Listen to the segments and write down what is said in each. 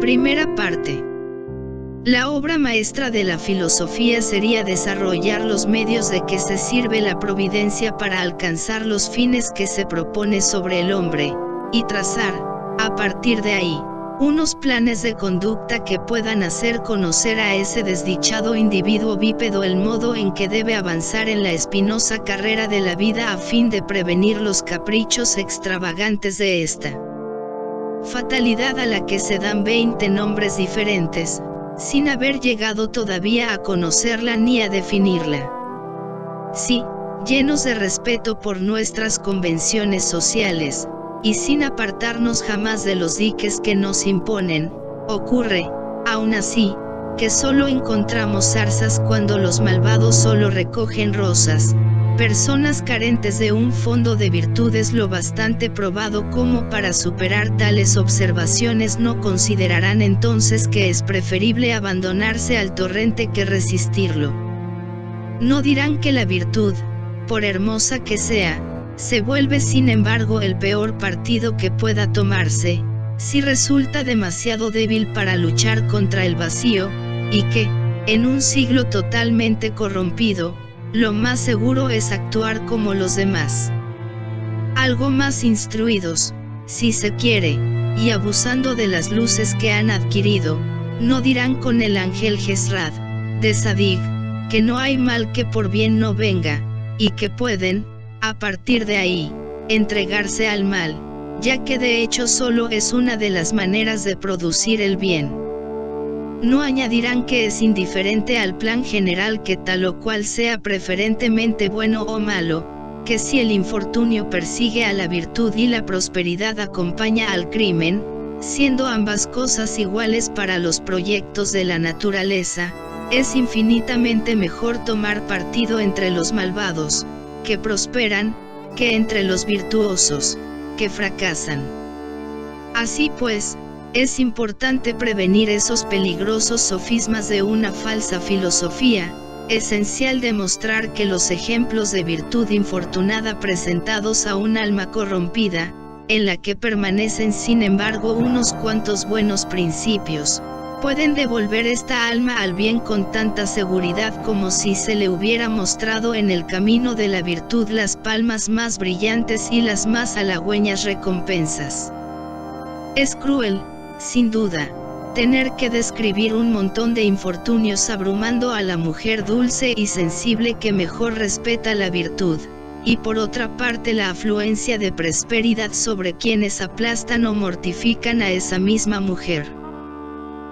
Primera parte. La obra maestra de la filosofía sería desarrollar los medios de que se sirve la providencia para alcanzar los fines que se propone sobre el hombre, y trazar, a partir de ahí, unos planes de conducta que puedan hacer conocer a ese desdichado individuo bípedo el modo en que debe avanzar en la espinosa carrera de la vida a fin de prevenir los caprichos extravagantes de esta fatalidad a la que se dan 20 nombres diferentes, sin haber llegado todavía a conocerla ni a definirla. Sí, llenos de respeto por nuestras convenciones sociales, y sin apartarnos jamás de los diques que nos imponen, ocurre, aún así, que solo encontramos zarzas cuando los malvados solo recogen rosas. Personas carentes de un fondo de virtudes lo bastante probado como para superar tales observaciones no considerarán entonces que es preferible abandonarse al torrente que resistirlo. No dirán que la virtud, por hermosa que sea, se vuelve sin embargo el peor partido que pueda tomarse, si resulta demasiado débil para luchar contra el vacío, y que, en un siglo totalmente corrompido, lo más seguro es actuar como los demás. Algo más instruidos, si se quiere, y abusando de las luces que han adquirido, no dirán con el ángel Jesrad, de Zadig, que no hay mal que por bien no venga, y que pueden, a partir de ahí, entregarse al mal, ya que de hecho solo es una de las maneras de producir el bien. No añadirán que es indiferente al plan general que tal o cual sea preferentemente bueno o malo, que si el infortunio persigue a la virtud y la prosperidad acompaña al crimen, siendo ambas cosas iguales para los proyectos de la naturaleza, es infinitamente mejor tomar partido entre los malvados, que prosperan, que entre los virtuosos, que fracasan. Así pues, es importante prevenir esos peligrosos sofismas de una falsa filosofía, esencial demostrar que los ejemplos de virtud infortunada presentados a un alma corrompida, en la que permanecen sin embargo unos cuantos buenos principios, pueden devolver esta alma al bien con tanta seguridad como si se le hubiera mostrado en el camino de la virtud las palmas más brillantes y las más halagüeñas recompensas. Es cruel, sin duda, tener que describir un montón de infortunios abrumando a la mujer dulce y sensible que mejor respeta la virtud, y por otra parte la afluencia de prosperidad sobre quienes aplastan o mortifican a esa misma mujer.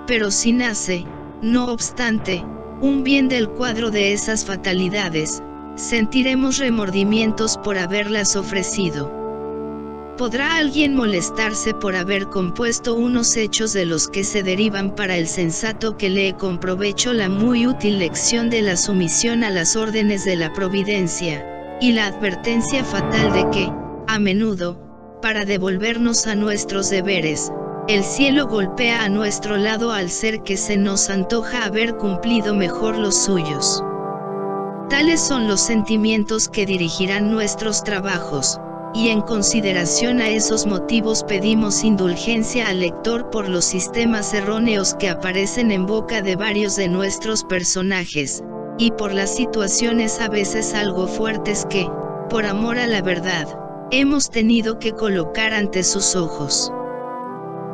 Pero si nace, no obstante, un bien del cuadro de esas fatalidades, sentiremos remordimientos por haberlas ofrecido. ¿Podrá alguien molestarse por haber compuesto unos hechos de los que se derivan para el sensato que lee con provecho la muy útil lección de la sumisión a las órdenes de la providencia, y la advertencia fatal de que, a menudo, para devolvernos a nuestros deberes, el cielo golpea a nuestro lado al ser que se nos antoja haber cumplido mejor los suyos? Tales son los sentimientos que dirigirán nuestros trabajos, y en consideración a esos motivos pedimos indulgencia al lector por los sistemas erróneos que aparecen en boca de varios de nuestros personajes, y por las situaciones a veces algo fuertes que, por amor a la verdad, hemos tenido que colocar ante sus ojos.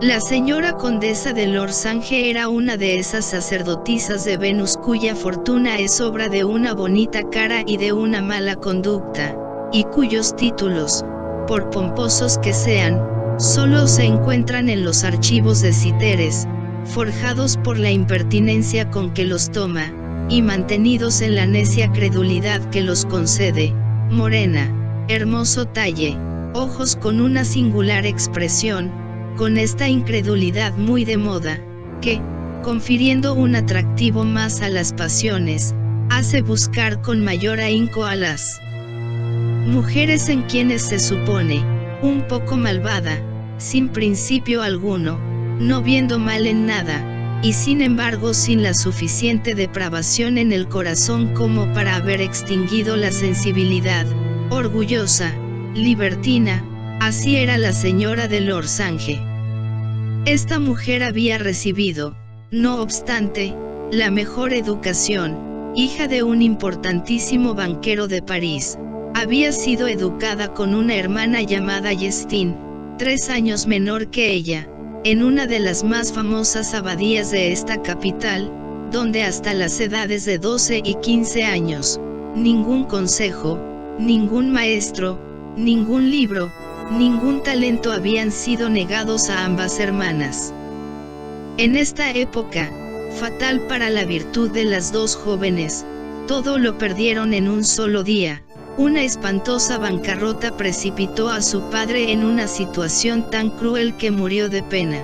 La señora condesa de Lorsange era una de esas sacerdotisas de Venus cuya fortuna es obra de una bonita cara y de una mala conducta, y cuyos títulos, por pomposos que sean, solo se encuentran en los archivos de Citeres, forjados por la impertinencia con que los toma, y mantenidos en la necia credulidad que los concede. Morena, hermoso talle, ojos con una singular expresión, con esta incredulidad muy de moda, que, confiriendo un atractivo más a las pasiones, hace buscar con mayor ahínco a las mujeres en quienes se supone, un poco malvada, sin principio alguno, no viendo mal en nada, y sin embargo sin la suficiente depravación en el corazón como para haber extinguido la sensibilidad, orgullosa, libertina, así era la señora de Lorsange. Esta mujer había recibido, no obstante, la mejor educación, hija de un importantísimo banquero de París. Había sido educada con una hermana llamada Justine, 3 años menor que ella, en una de las más famosas abadías de esta capital, donde hasta las edades de 12 y 15 años, ningún consejo, ningún maestro, ningún libro, ningún talento habían sido negados a ambas hermanas. En esta época, fatal para la virtud de las dos jóvenes, todo lo perdieron en un solo día. Una espantosa bancarrota precipitó a su padre en una situación tan cruel que murió de pena.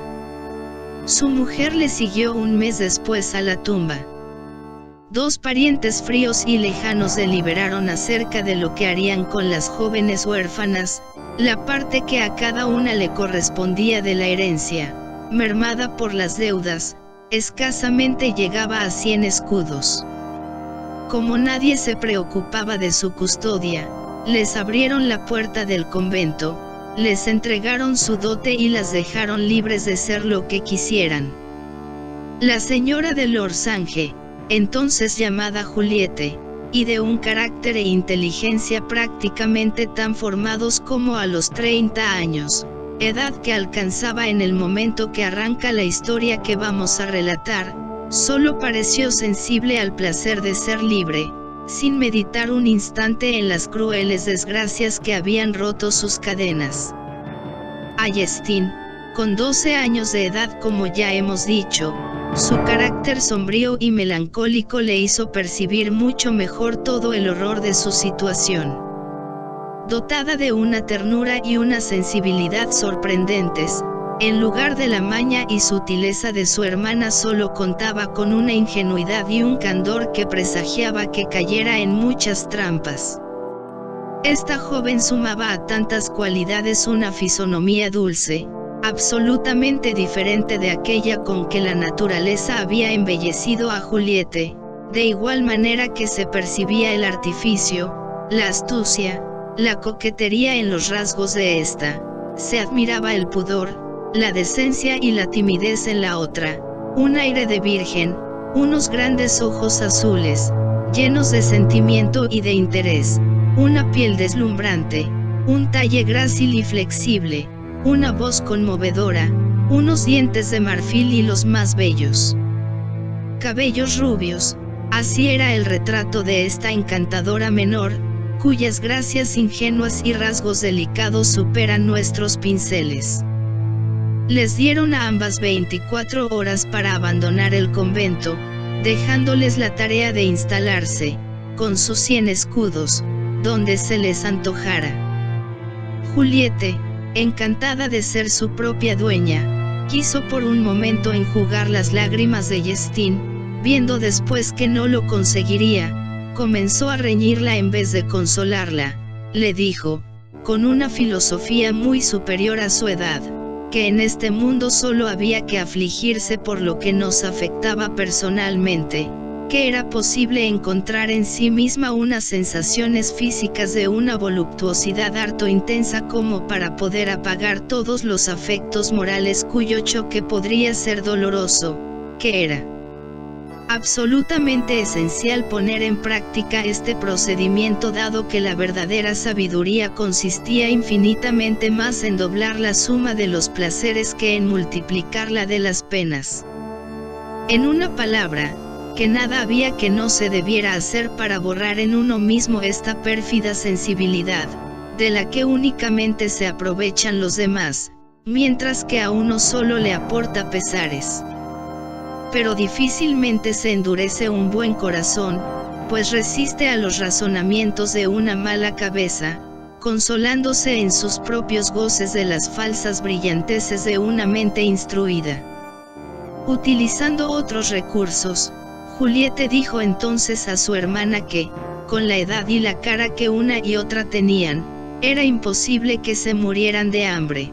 Su mujer le siguió un mes después a la tumba. 2 parientes fríos y lejanos deliberaron acerca de lo que harían con las jóvenes huérfanas, la parte que a cada una le correspondía de la herencia, mermada por las deudas, escasamente llegaba a 100 escudos. Como nadie se preocupaba de su custodia, les abrieron la puerta del convento, les entregaron su dote y las dejaron libres de ser lo que quisieran. La señora de Lorsange, entonces llamada Juliette, y de un carácter e inteligencia prácticamente tan formados como a los 30 años, edad que alcanzaba en el momento que arranca la historia que vamos a relatar, solo pareció sensible al placer de ser libre, sin meditar un instante en las crueles desgracias que habían roto sus cadenas. A Justine, con 12 años de edad como ya hemos dicho, su carácter sombrío y melancólico le hizo percibir mucho mejor todo el horror de su situación. Dotada de una ternura y una sensibilidad sorprendentes, en lugar de la maña y sutileza de su hermana solo contaba con una ingenuidad y un candor que presagiaba que cayera en muchas trampas. Esta joven sumaba a tantas cualidades una fisonomía dulce, absolutamente diferente de aquella con que la naturaleza había embellecido a Juliette, de igual manera que se percibía el artificio, la astucia, la coquetería en los rasgos de esta, se admiraba el pudor, la decencia y la timidez en la otra, un aire de virgen, unos grandes ojos azules, llenos de sentimiento y de interés, una piel deslumbrante, un talle grácil y flexible, una voz conmovedora, unos dientes de marfil y los más bellos cabellos rubios. Así era el retrato de esta encantadora menor, cuyas gracias ingenuas y rasgos delicados superan nuestros pinceles. Les dieron a ambas 24 horas para abandonar el convento, dejándoles la tarea de instalarse, con sus 100 escudos, donde se les antojara. Juliette, encantada de ser su propia dueña, quiso por un momento enjugar las lágrimas de Justine, viendo después que no lo conseguiría, comenzó a reñirla en vez de consolarla. Le dijo, con una filosofía muy superior a su edad, que en este mundo solo había que afligirse por lo que nos afectaba personalmente, que era posible encontrar en sí misma unas sensaciones físicas de una voluptuosidad harto intensa como para poder apagar todos los afectos morales cuyo choque podría ser doloroso, que era absolutamente esencial poner en práctica este procedimiento dado que la verdadera sabiduría consistía infinitamente más en doblar la suma de los placeres que en multiplicar la de las penas. En una palabra, que nada había que no se debiera hacer para borrar en uno mismo esta pérfida sensibilidad, de la que únicamente se aprovechan los demás, mientras que a uno solo le aporta pesares. Pero difícilmente se endurece un buen corazón, pues resiste a los razonamientos de una mala cabeza, consolándose en sus propios goces de las falsas brillanteces de una mente instruida. Utilizando otros recursos, Juliette dijo entonces a su hermana que, con la edad y la cara que una y otra tenían, era imposible que se murieran de hambre.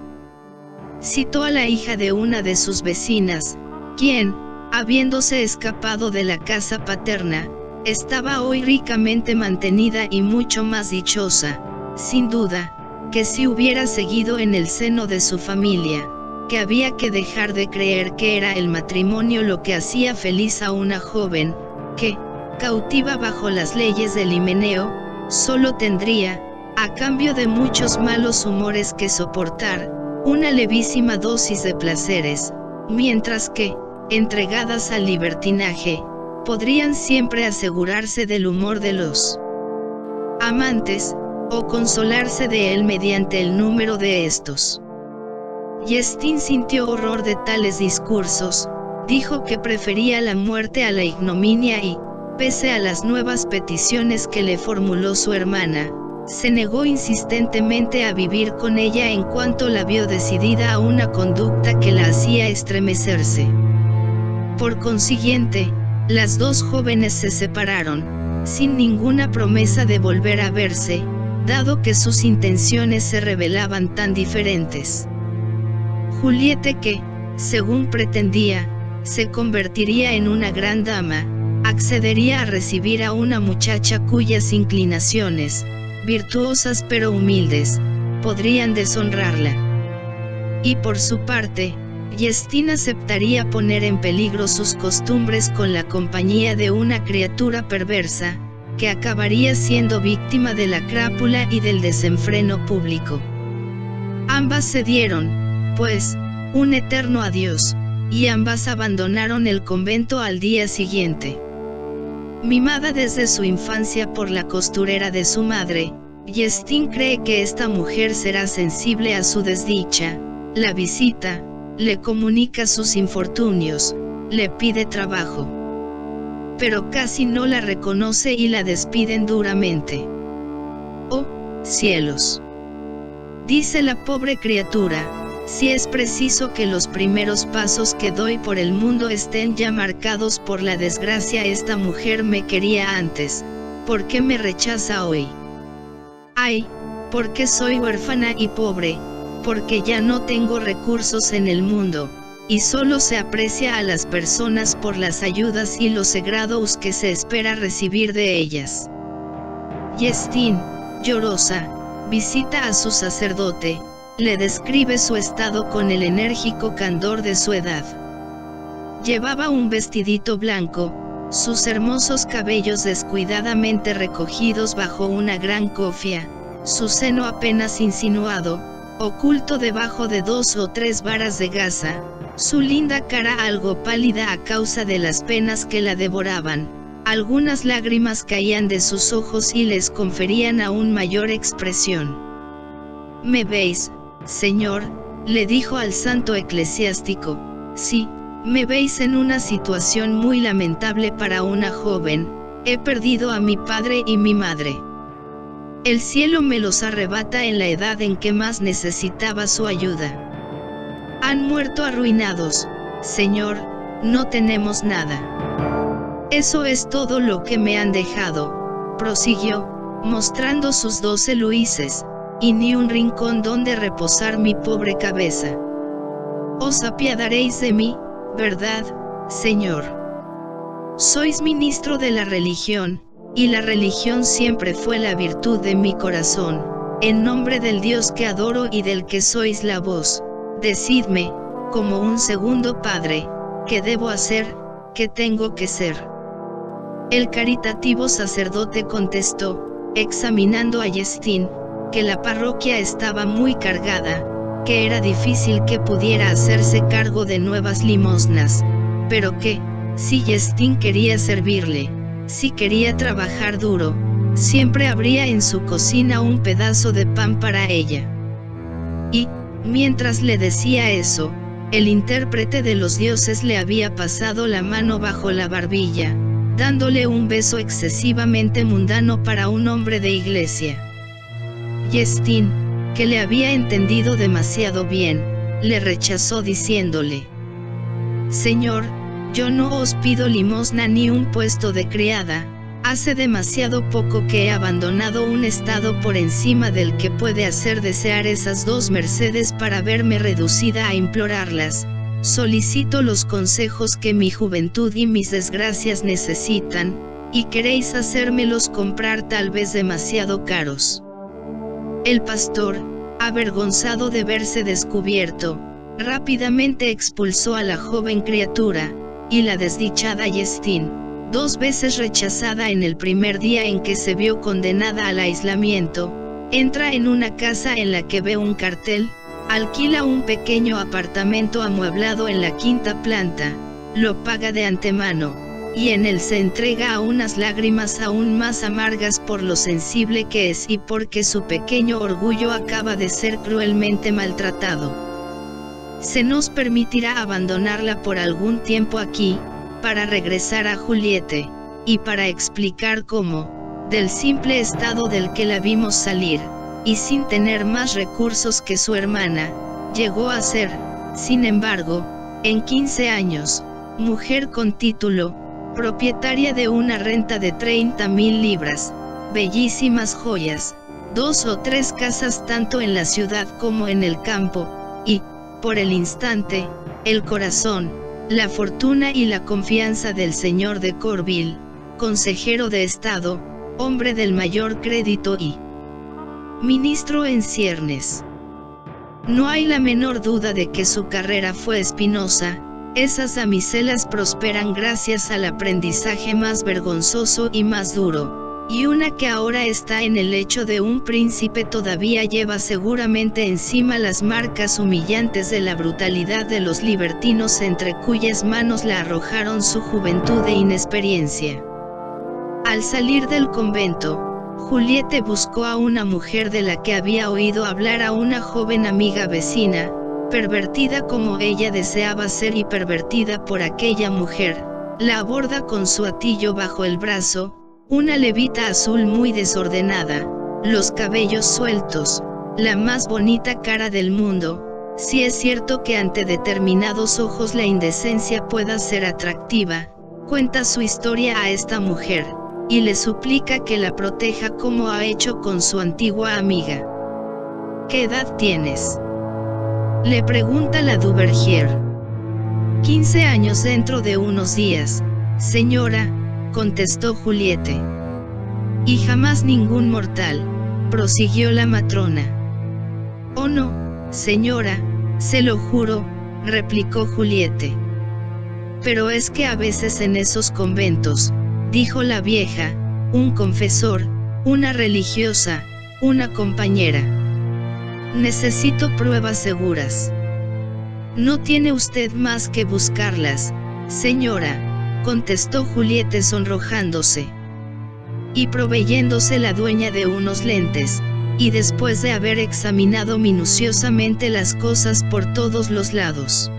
Citó a la hija de una de sus vecinas, quien, habiéndose escapado de la casa paterna, estaba hoy ricamente mantenida y mucho más dichosa, sin duda, que si hubiera seguido en el seno de su familia, que había que dejar de creer que era el matrimonio lo que hacía feliz a una joven, que, cautiva bajo las leyes del himeneo, solo tendría, a cambio de muchos malos humores que soportar, una levísima dosis de placeres, mientras que, entregadas al libertinaje, podrían siempre asegurarse del humor de los amantes, o consolarse de él mediante el número de estos. Jestin sintió horror de tales discursos, dijo que prefería la muerte a la ignominia y, pese a las nuevas peticiones que le formuló su hermana, se negó insistentemente a vivir con ella en cuanto la vio decidida a una conducta que la hacía estremecerse. Por consiguiente, las dos jóvenes se separaron, sin ninguna promesa de volver a verse, dado que sus intenciones se revelaban tan diferentes. Juliette, que, según pretendía, se convertiría en una gran dama, accedería a recibir a una muchacha cuyas inclinaciones, virtuosas pero humildes, podrían deshonrarla. Y por su parte, Jestin aceptaría poner en peligro sus costumbres con la compañía de una criatura perversa, que acabaría siendo víctima de la crápula y del desenfreno público. Ambas se dieron, pues, un eterno adiós, y ambas abandonaron el convento al día siguiente. Mimada desde su infancia por la costurera de su madre, Jestin cree que esta mujer será sensible a su desdicha, la visita, le comunica sus infortunios, le pide trabajo. Pero casi no la reconoce y la despiden duramente. ¡Oh, cielos!, dice la pobre criatura, si es preciso que los primeros pasos que doy por el mundo estén ya marcados por la desgracia. Esta mujer me quería antes, ¿por qué me rechaza hoy? ¡Ay!, porque soy huérfana y pobre, porque ya no tengo recursos en el mundo, y solo se aprecia a las personas por las ayudas y los grados que se espera recibir de ellas. Jestin, llorosa, visita a su sacerdote, le describe su estado con el enérgico candor de su edad. Llevaba un vestidito blanco, sus hermosos cabellos descuidadamente recogidos bajo una gran cofia, su seno apenas insinuado, oculto debajo de 2 o 3 varas de gasa, su linda cara algo pálida a causa de las penas que la devoraban, algunas lágrimas caían de sus ojos y les conferían aún mayor expresión. «¿Me veis, señor?», le dijo al santo eclesiástico. «Sí, me veis en una situación muy lamentable para una joven, he perdido a mi padre y mi madre. El cielo me los arrebata en la edad en que más necesitaba su ayuda. Han muerto arruinados, señor, no tenemos nada. Eso es todo lo que me han dejado», prosiguió, mostrando sus 12 luises, «y ni un rincón donde reposar mi pobre cabeza. Os apiadaréis de mí, ¿verdad, señor? Sois ministro de la religión, y la religión siempre fue la virtud de mi corazón. En nombre del Dios que adoro y del que sois la voz, decidme, como un segundo padre, ¿qué debo hacer, qué tengo que ser?». El caritativo sacerdote contestó, examinando a Jestin, que la parroquia estaba muy cargada, que era difícil que pudiera hacerse cargo de nuevas limosnas, pero que, si Jestin quería servirle, si quería trabajar duro, siempre habría en su cocina un pedazo de pan para ella. Y, mientras le decía eso, el intérprete de los dioses le había pasado la mano bajo la barbilla, dándole un beso excesivamente mundano para un hombre de iglesia. Jestin, que le había entendido demasiado bien, le rechazó diciéndole: «Señor, yo no os pido limosna ni un puesto de criada, hace demasiado poco que he abandonado un estado por encima del que puede hacer desear esas 2 mercedes para verme reducida a implorarlas. Solicito los consejos que mi juventud y mis desgracias necesitan, y queréis hacérmelos comprar tal vez demasiado caros». El pastor, avergonzado de verse descubierto, Rápidamente expulsó a la joven criatura, y la desdichada Yestín, 2 veces rechazada en el primer día en que se vio condenada al aislamiento, entra en una casa en la que ve un cartel, alquila un pequeño apartamento amueblado en la 5ª planta, lo paga de antemano, y en él se entrega a unas lágrimas aún más amargas por lo sensible que es y porque su pequeño orgullo acaba de ser cruelmente maltratado. Se nos permitirá abandonarla por algún tiempo aquí, para regresar a Juliette, y para explicar cómo, del simple estado del que la vimos salir, y sin tener más recursos que su hermana, llegó a ser, sin embargo, en 15 años, mujer con título, propietaria de una renta de 30.000 libras, bellísimas joyas, 2 o 3 casas tanto en la ciudad como en el campo, y, por el instante, el corazón, la fortuna y la confianza del señor de Corville, consejero de Estado, hombre del mayor crédito y ministro en ciernes. No hay la menor duda de que su carrera fue espinosa. Esas damiselas prosperan gracias al aprendizaje más vergonzoso y más duro, y una que ahora está en el lecho de un príncipe todavía lleva seguramente encima las marcas humillantes de la brutalidad de los libertinos entre cuyas manos la arrojaron su juventud e inexperiencia. Al salir del convento, Juliette buscó a una mujer de la que había oído hablar, a una joven amiga vecina, pervertida como ella deseaba ser y pervertida por aquella mujer. La aborda con su atillo bajo el brazo, una levita azul muy desordenada, los cabellos sueltos, la más bonita cara del mundo. Si es cierto que ante determinados ojos la indecencia pueda ser atractiva, cuenta su historia a esta mujer, y le suplica que la proteja como ha hecho con su antigua amiga. ¿Qué edad tienes?, le pregunta la Duvergier. 15 años dentro de unos días, señora, contestó Juliette. Y jamás ningún mortal, prosiguió la matrona. Oh no, señora, se lo juro, replicó Juliette. Pero es que a veces en esos conventos, dijo la vieja, un confesor, una religiosa, una compañera. Necesito pruebas seguras. No tiene usted más que buscarlas, señora, contestó Juliette sonrojándose. Y proveyéndose la dueña de unos lentes, y después de haber examinado minuciosamente las cosas por todos los lados.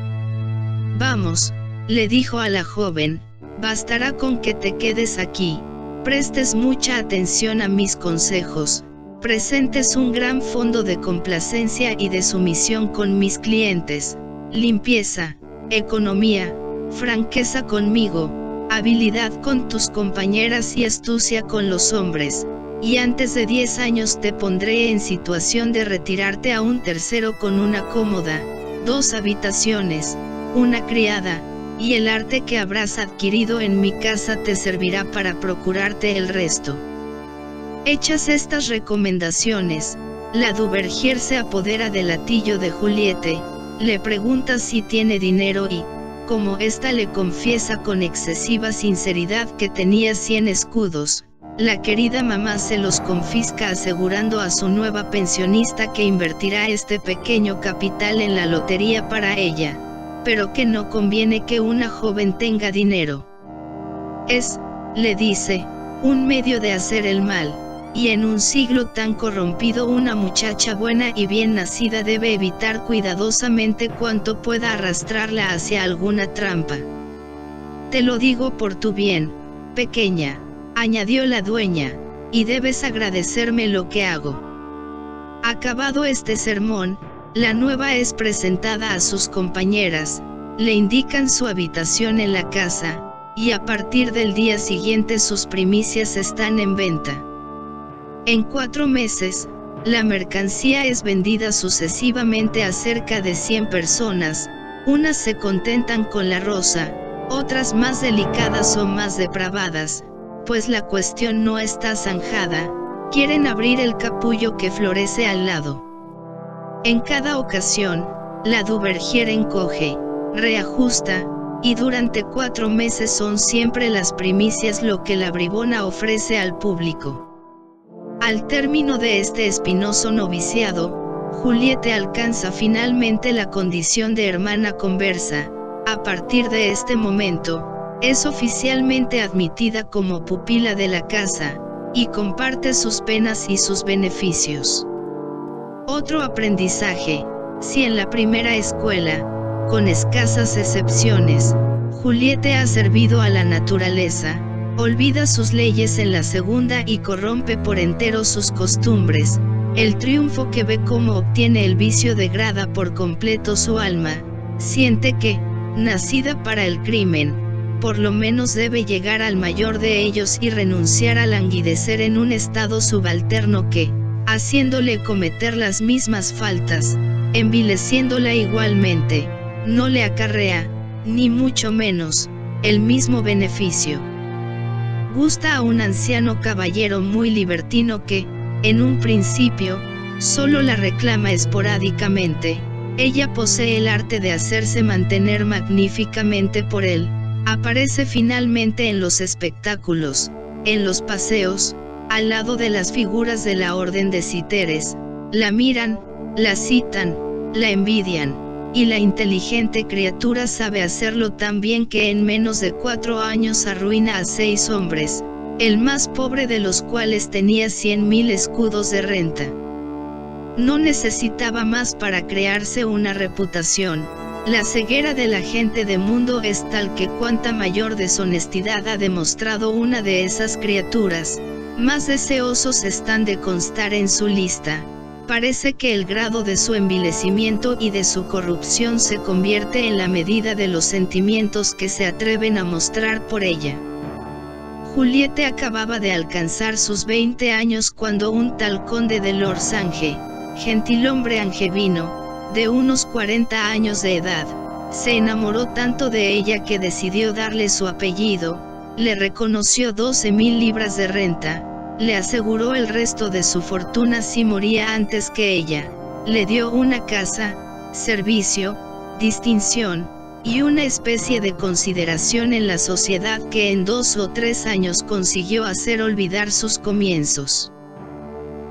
Vamos, le dijo a la joven, bastará con que te quedes aquí, prestes mucha atención a mis consejos, presentes un gran fondo de complacencia y de sumisión con mis clientes, limpieza, economía, franqueza conmigo, habilidad con tus compañeras y astucia con los hombres, y antes de 10 años te pondré en situación de retirarte a un tercero con una cómoda, 2 habitaciones, una criada, y el arte que habrás adquirido en mi casa te servirá para procurarte el resto. Hechas estas recomendaciones, la Duvergier se apodera del latillo de Juliette, le pregunta si tiene dinero y, como ésta le confiesa con excesiva sinceridad que tenía 100 escudos, la querida mamá se los confisca asegurando a su nueva pensionista que invertirá este pequeño capital en la lotería para ella, pero que no conviene que una joven tenga dinero. Es, le dice, un medio de hacer el mal, y en un siglo tan corrompido una muchacha buena y bien nacida debe evitar cuidadosamente cuanto pueda arrastrarla hacia alguna trampa. Te lo digo por tu bien, pequeña, añadió la dueña, y debes agradecerme lo que hago. Acabado este sermón, la nueva es presentada a sus compañeras, le indican su habitación en la casa, y a partir del día siguiente sus primicias están en venta. En 4 meses, la mercancía es vendida sucesivamente a cerca de 100 personas, unas se contentan con la rosa, otras más delicadas o más depravadas, pues la cuestión no está zanjada, quieren abrir el capullo que florece al lado. En cada ocasión, La Duvergier encoge, reajusta, y durante 4 meses son siempre las primicias lo que la bribona ofrece al público. Al término de este espinoso noviciado, Juliette alcanza finalmente la condición de hermana conversa. A partir de este momento, es oficialmente admitida como pupila de la casa, y comparte sus penas y sus beneficios. Otro aprendizaje: si en la primera escuela, con escasas excepciones, Juliette ha servido a la naturaleza, olvida sus leyes en la segunda y corrompe por entero sus costumbres. El triunfo que ve como obtiene el vicio degrada por completo su alma. Siente que, nacida para el crimen, por lo menos debe llegar al mayor de ellos y renunciar a languidecer en un estado subalterno que, haciéndole cometer las mismas faltas, envileciéndola igualmente, no le acarrea, ni mucho menos, el mismo beneficio. Gusta a un anciano caballero muy libertino que, en un principio, solo la reclama esporádicamente. Ella posee el arte de hacerse mantener magníficamente por él. Aparece finalmente en los espectáculos, en los paseos, al lado de las figuras de la orden de citeres. La miran, la citan, la envidian, y la inteligente criatura sabe hacerlo tan bien que en menos de 4 años arruina a 6 hombres, el más pobre de los cuales tenía 100.000 escudos de renta. No necesitaba más para crearse una reputación. La ceguera de la gente de mundo es tal que cuanta mayor deshonestidad ha demostrado una de esas criaturas, más deseosos están de constar en su lista. Parece que el grado de su envilecimiento y de su corrupción se convierte en la medida de los sentimientos que se atreven a mostrar por ella. Juliette acababa de alcanzar sus 20 años cuando un tal conde de Lorsange, gentilhombre angevino, de unos 40 años de edad, se enamoró tanto de ella que decidió darle su apellido, le reconoció 12.000 libras de renta, le aseguró el resto de su fortuna si moría antes que ella, le dio una casa, servicio, distinción, y una especie de consideración en la sociedad que en 2 o 3 años consiguió hacer olvidar sus comienzos.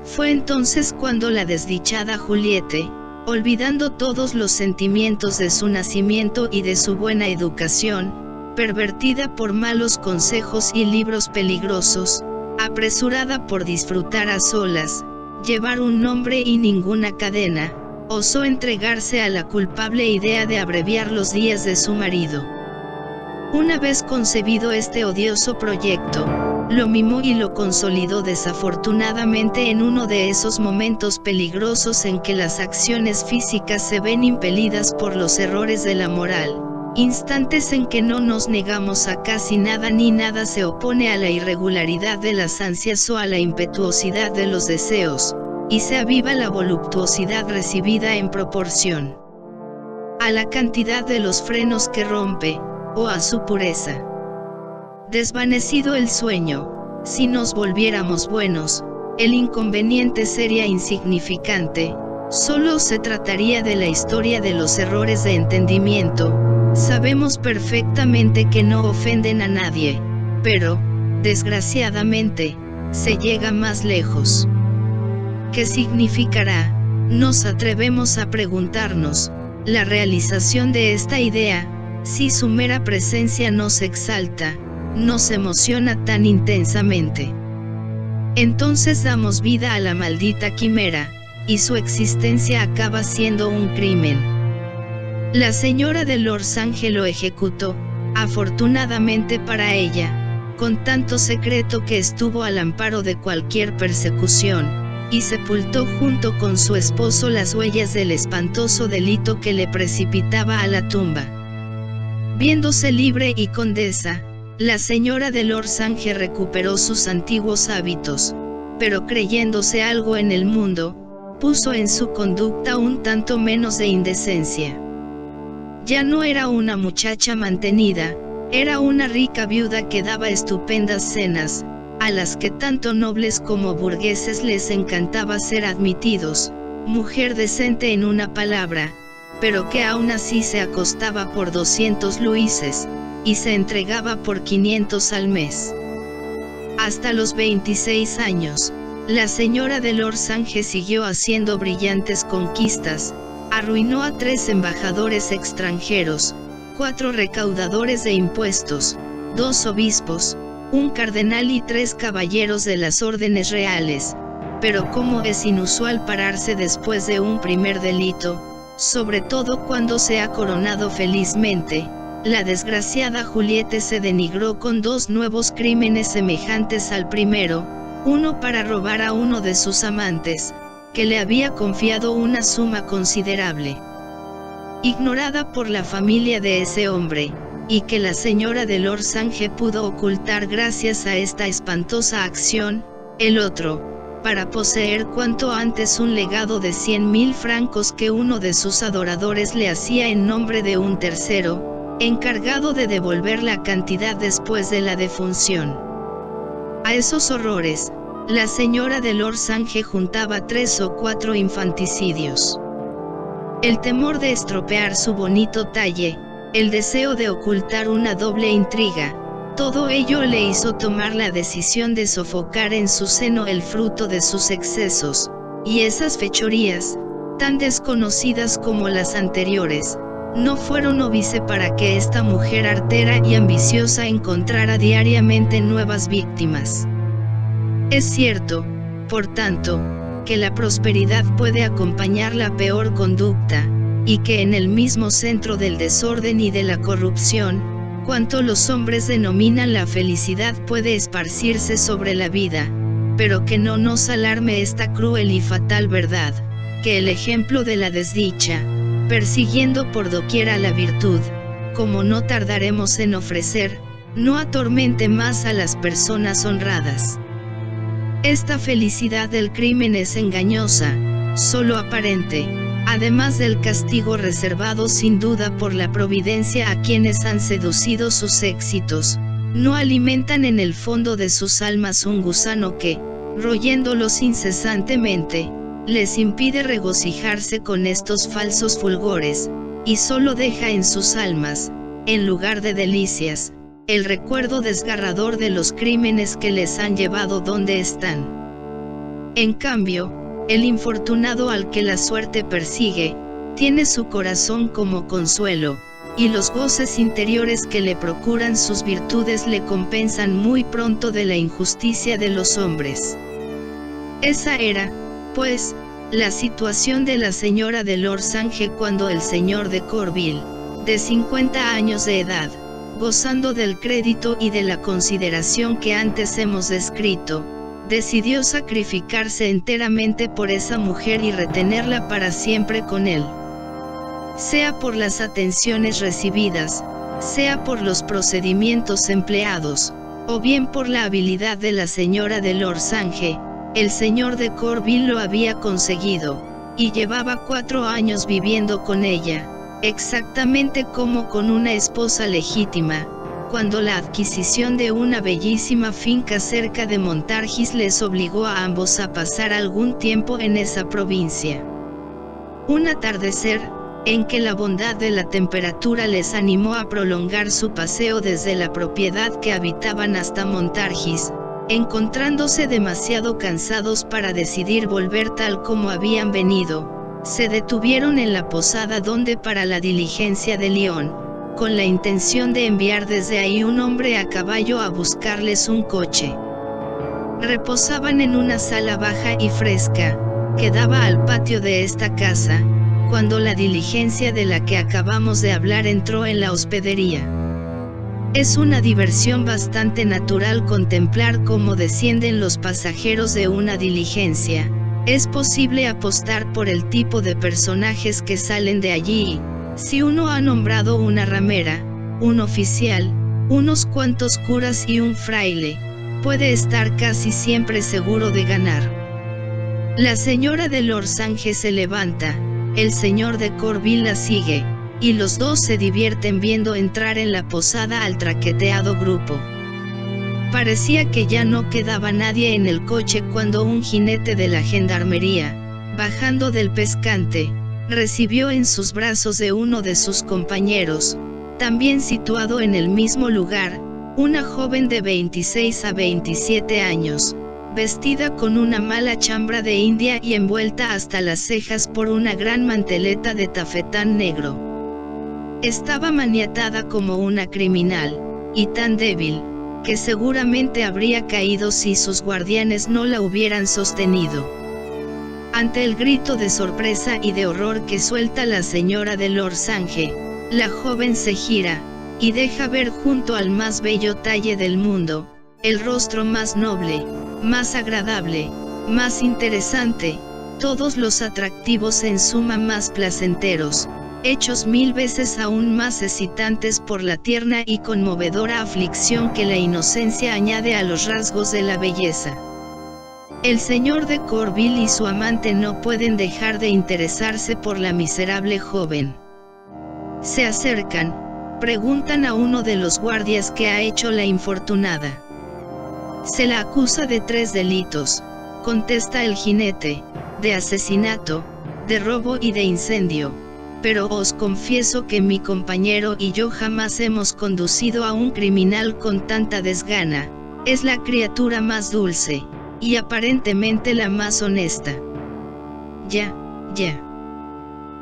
Fue entonces cuando la desdichada Juliette, olvidando todos los sentimientos de su nacimiento y de su buena educación, pervertida por malos consejos y libros peligrosos, apresurada por disfrutar a solas, llevar un nombre y ninguna cadena, osó entregarse a la culpable idea de abreviar los días de su marido. Una vez concebido este odioso proyecto, lo mimó y lo consolidó desafortunadamente en uno de esos momentos peligrosos en que las acciones físicas se ven impelidas por los errores de la moral, instantes en que no nos negamos a casi nada ni nada se opone a la irregularidad de las ansias o a la impetuosidad de los deseos, y se aviva la voluptuosidad recibida en proporción a la cantidad de los frenos que rompe, o a su pureza. Desvanecido el sueño, si nos volviéramos buenos, el inconveniente sería insignificante, solo se trataría de la historia de los errores de entendimiento. Sabemos perfectamente que no ofenden a nadie, pero, desgraciadamente, se llega más lejos. ¿Qué significará? Nos atrevemos a preguntarnos, la realización de esta idea, si su mera presencia nos exalta, nos emociona tan intensamente. Entonces damos vida a la maldita quimera, y su existencia acaba siendo un crimen. La señora de Lorsange lo ejecutó, afortunadamente para ella, con tanto secreto que estuvo al amparo de cualquier persecución, y sepultó junto con su esposo las huellas del espantoso delito que le precipitaba a la tumba. Viéndose libre y condesa, la señora de Lorsange recuperó sus antiguos hábitos, pero creyéndose algo en el mundo, puso en su conducta un tanto menos de indecencia. Ya no era una muchacha mantenida, era una rica viuda que daba estupendas cenas, a las que tanto nobles como burgueses les encantaba ser admitidos, mujer decente en una palabra, pero que aún así se acostaba por 200 luises, y se entregaba por 500 al mes. Hasta los 26 años, la señora de Lorsange siguió haciendo brillantes conquistas, arruinó a 3 embajadores extranjeros, 4 recaudadores de impuestos, 2 obispos, un cardenal y 3 caballeros de las órdenes reales, pero como es inusual pararse después de un primer delito, sobre todo cuando se ha coronado felizmente, la desgraciada Juliette se denigró con 2 nuevos crímenes semejantes al primero, uno para robar a uno de sus amantes, que le había confiado una suma considerable, ignorada por la familia de ese hombre, y que la señora de Lorsange pudo ocultar gracias a esta espantosa acción; el otro, para poseer cuanto antes un legado de 100.000 francos que uno de sus adoradores le hacía en nombre de un tercero, encargado de devolver la cantidad después de la defunción. A esos horrores, la señora de Lorsange juntaba 3 o 4 infanticidios. El temor de estropear su bonito talle, el deseo de ocultar una doble intriga, todo ello le hizo tomar la decisión de sofocar en su seno el fruto de sus excesos, y esas fechorías, tan desconocidas como las anteriores, no fueron óbice para que esta mujer artera y ambiciosa encontrara diariamente nuevas víctimas. Es cierto, por tanto, que la prosperidad puede acompañar la peor conducta, y que en el mismo centro del desorden y de la corrupción, cuanto los hombres denominan la felicidad puede esparcirse sobre la vida, pero que no nos alarme esta cruel y fatal verdad, que el ejemplo de la desdicha, persiguiendo por doquiera la virtud, como no tardaremos en ofrecer, no atormente más a las personas honradas. Esta felicidad del crimen es engañosa, solo aparente, además del castigo reservado sin duda por la providencia a quienes han seducido sus éxitos, no alimentan en el fondo de sus almas un gusano que, royéndolos incesantemente, les impide regocijarse con estos falsos fulgores, y solo deja en sus almas, en lugar de delicias, el recuerdo desgarrador de los crímenes que les han llevado donde están. En cambio, el infortunado al que la suerte persigue, tiene su corazón como consuelo, y los goces interiores que le procuran sus virtudes le compensan muy pronto de la injusticia de los hombres. Esa era, pues, la situación de la señora de Lorsange cuando el señor de Corville, de 50 años de edad, gozando del crédito y de la consideración que antes hemos descrito, decidió sacrificarse enteramente por esa mujer y retenerla para siempre con él. Sea por las atenciones recibidas, sea por los procedimientos empleados, o bien por la habilidad de la señora de Lorsange, el señor de Corville lo había conseguido, y llevaba 4 años viviendo con ella, exactamente como con una esposa legítima, cuando la adquisición de una bellísima finca cerca de Montargis les obligó a ambos a pasar algún tiempo en esa provincia. Un atardecer, en que la bondad de la temperatura les animó a prolongar su paseo desde la propiedad que habitaban hasta Montargis, encontrándose demasiado cansados para decidir volver tal como habían venido, se detuvieron en la posada donde para la diligencia de Lyon, con la intención de enviar desde ahí un hombre a caballo a buscarles un coche. Reposaban en una sala baja y fresca, que daba al patio de esta casa, cuando la diligencia de la que acabamos de hablar entró en la hospedería. Es una diversión bastante natural contemplar cómo descienden los pasajeros de una diligencia. Es posible apostar por el tipo de personajes que salen de allí. Si uno ha nombrado una ramera, un oficial, unos cuantos curas y un fraile, puede estar casi siempre seguro de ganar. La señora de Lorsange se levanta, el señor de Corville la sigue, y los dos se divierten viendo entrar en la posada al traqueteado grupo. Parecía que ya no quedaba nadie en el coche cuando un jinete de la gendarmería, bajando del pescante, recibió en sus brazos de uno de sus compañeros, también situado en el mismo lugar, una joven de 26 a 27 años, vestida con una mala chambra de India y envuelta hasta las cejas por una gran manteleta de tafetán negro. Estaba maniatada como una criminal, y tan débil, que seguramente habría caído si sus guardianes no la hubieran sostenido. Ante el grito de sorpresa y de horror que suelta la señora de Lorsange, la joven se gira, y deja ver junto al más bello talle del mundo, el rostro más noble, más agradable, más interesante, todos los atractivos en suma más placenteros, hechos 1000 veces aún más excitantes por la tierna y conmovedora aflicción que la inocencia añade a los rasgos de la belleza. El señor de Corville y su amante no pueden dejar de interesarse por la miserable joven. Se acercan, preguntan a uno de los guardias qué ha hecho la infortunada. Se la acusa de 3 delitos, contesta el jinete, de asesinato, de robo y de incendio, pero os confieso que mi compañero y yo jamás hemos conducido a un criminal con tanta desgana, es la criatura más dulce, y aparentemente la más honesta. Ya,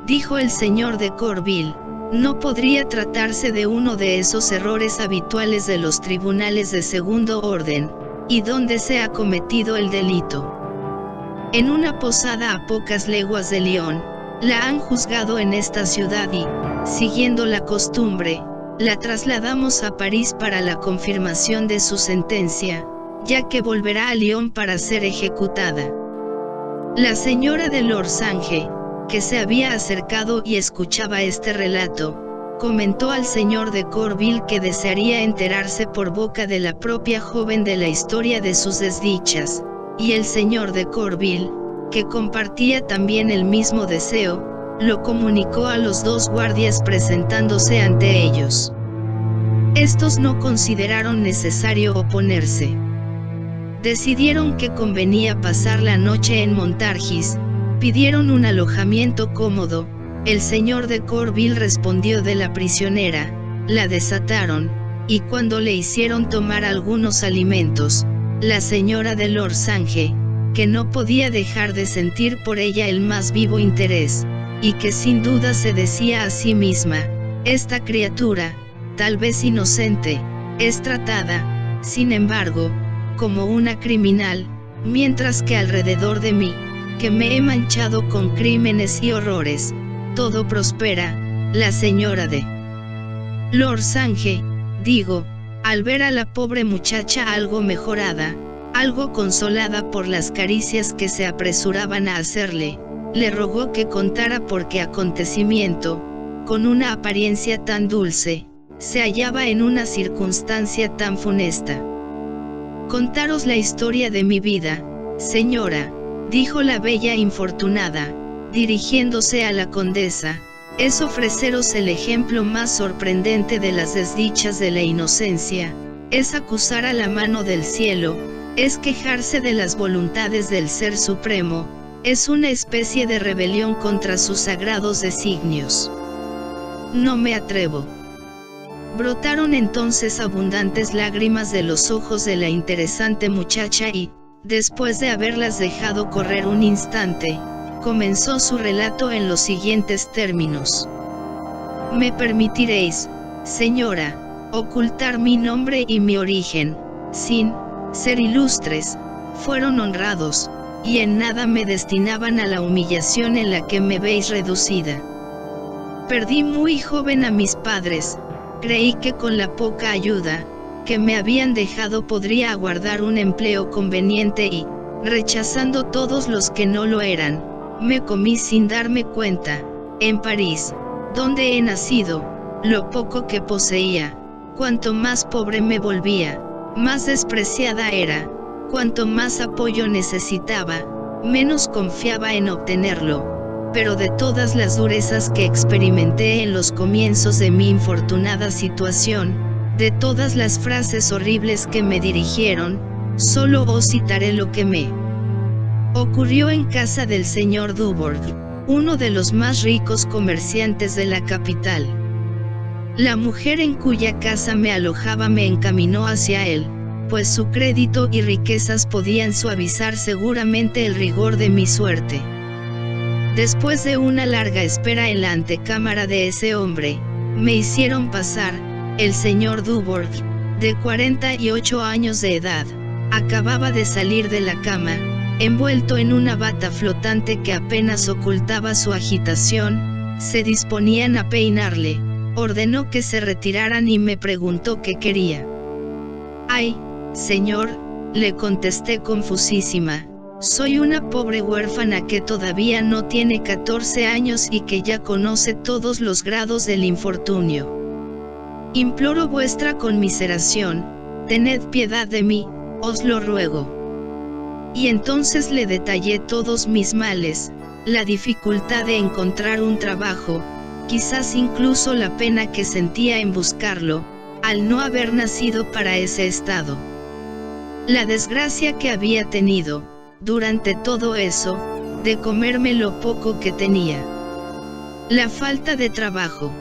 dijo el señor de Corville, no podría tratarse de uno de esos errores habituales de los tribunales de segundo orden. ¿Y dónde se ha cometido el delito? En una posada a pocas leguas de Lyon, la han juzgado en esta ciudad y, siguiendo la costumbre, la trasladamos a París para la confirmación de su sentencia, ya que volverá a Lyon para ser ejecutada. La señora de Lorsange, que se había acercado y escuchaba este relato, comentó al señor de Corville que desearía enterarse por boca de la propia joven de la historia de sus desdichas, y el señor de Corville, que compartía también el mismo deseo, lo comunicó a los 2 guardias presentándose ante ellos. Estos no consideraron necesario oponerse. Decidieron que convenía pasar la noche en Montargis, pidieron un alojamiento cómodo. El señor de Corville respondió de la prisionera, la desataron, y cuando le hicieron tomar algunos alimentos, la señora de Lorsange, que no podía dejar de sentir por ella el más vivo interés, y que sin duda se decía a sí misma, esta criatura, tal vez inocente, es tratada, sin embargo, como una criminal, mientras que alrededor de mí, que me he manchado con crímenes y horrores, todo prospera. La señora de Lorsange, digo, al ver a la pobre muchacha algo mejorada, algo consolada por las caricias que se apresuraban a hacerle, le rogó que contara por qué acontecimiento, con una apariencia tan dulce, se hallaba en una circunstancia tan funesta. Contaros la historia de mi vida, señora, dijo la bella infortunada, dirigiéndose a la condesa, es ofreceros el ejemplo más sorprendente de las desdichas de la inocencia, es acusar a la mano del cielo, es quejarse de las voluntades del Ser Supremo, es una especie de rebelión contra sus sagrados designios. No me atrevo. Brotaron entonces abundantes lágrimas de los ojos de la interesante muchacha y, después de haberlas dejado correr un instante, comenzó su relato en los siguientes términos. Me permitiréis, señora, ocultar mi nombre y mi origen, sin ser ilustres, fueron honrados, y en nada me destinaban a la humillación en la que me veis reducida. Perdí muy joven a mis padres, creí que con la poca ayuda que me habían dejado podría aguardar un empleo conveniente y, rechazando todos los que no lo eran, me comí sin darme cuenta, en París, donde he nacido, lo poco que poseía, cuanto más pobre me volvía, más despreciada era, cuanto más apoyo necesitaba, menos confiaba en obtenerlo, pero de todas las durezas que experimenté en los comienzos de mi infortunada situación, de todas las frases horribles que me dirigieron, solo os citaré lo que me ocurrió en casa del señor Dubourg. uno de los más ricos comerciantes de la capital. La mujer en cuya casa me alojaba me encaminó hacia él, pues su crédito y riquezas podían suavizar seguramente el rigor de mi suerte. Después de una larga espera en la antecámara de ese hombre, me hicieron pasar. El señor Dubourg, de 48 años de edad, acababa de salir de la cama, envuelto en una bata flotante que apenas ocultaba su agitación. Se disponían a peinarle, ordenó que se retiraran y me preguntó qué quería. «Ay, señor», le contesté confusísima, «soy una pobre huérfana que todavía no tiene 14 años y que ya conoce todos los grados del infortunio. Imploro vuestra conmiseración, tened piedad de mí, os lo ruego». Y entonces le detallé todos mis males, la dificultad de encontrar un trabajo, quizás incluso la pena que sentía en buscarlo, al no haber nacido para ese estado. La desgracia que había tenido, durante todo eso, de comerme lo poco que tenía. La falta de trabajo.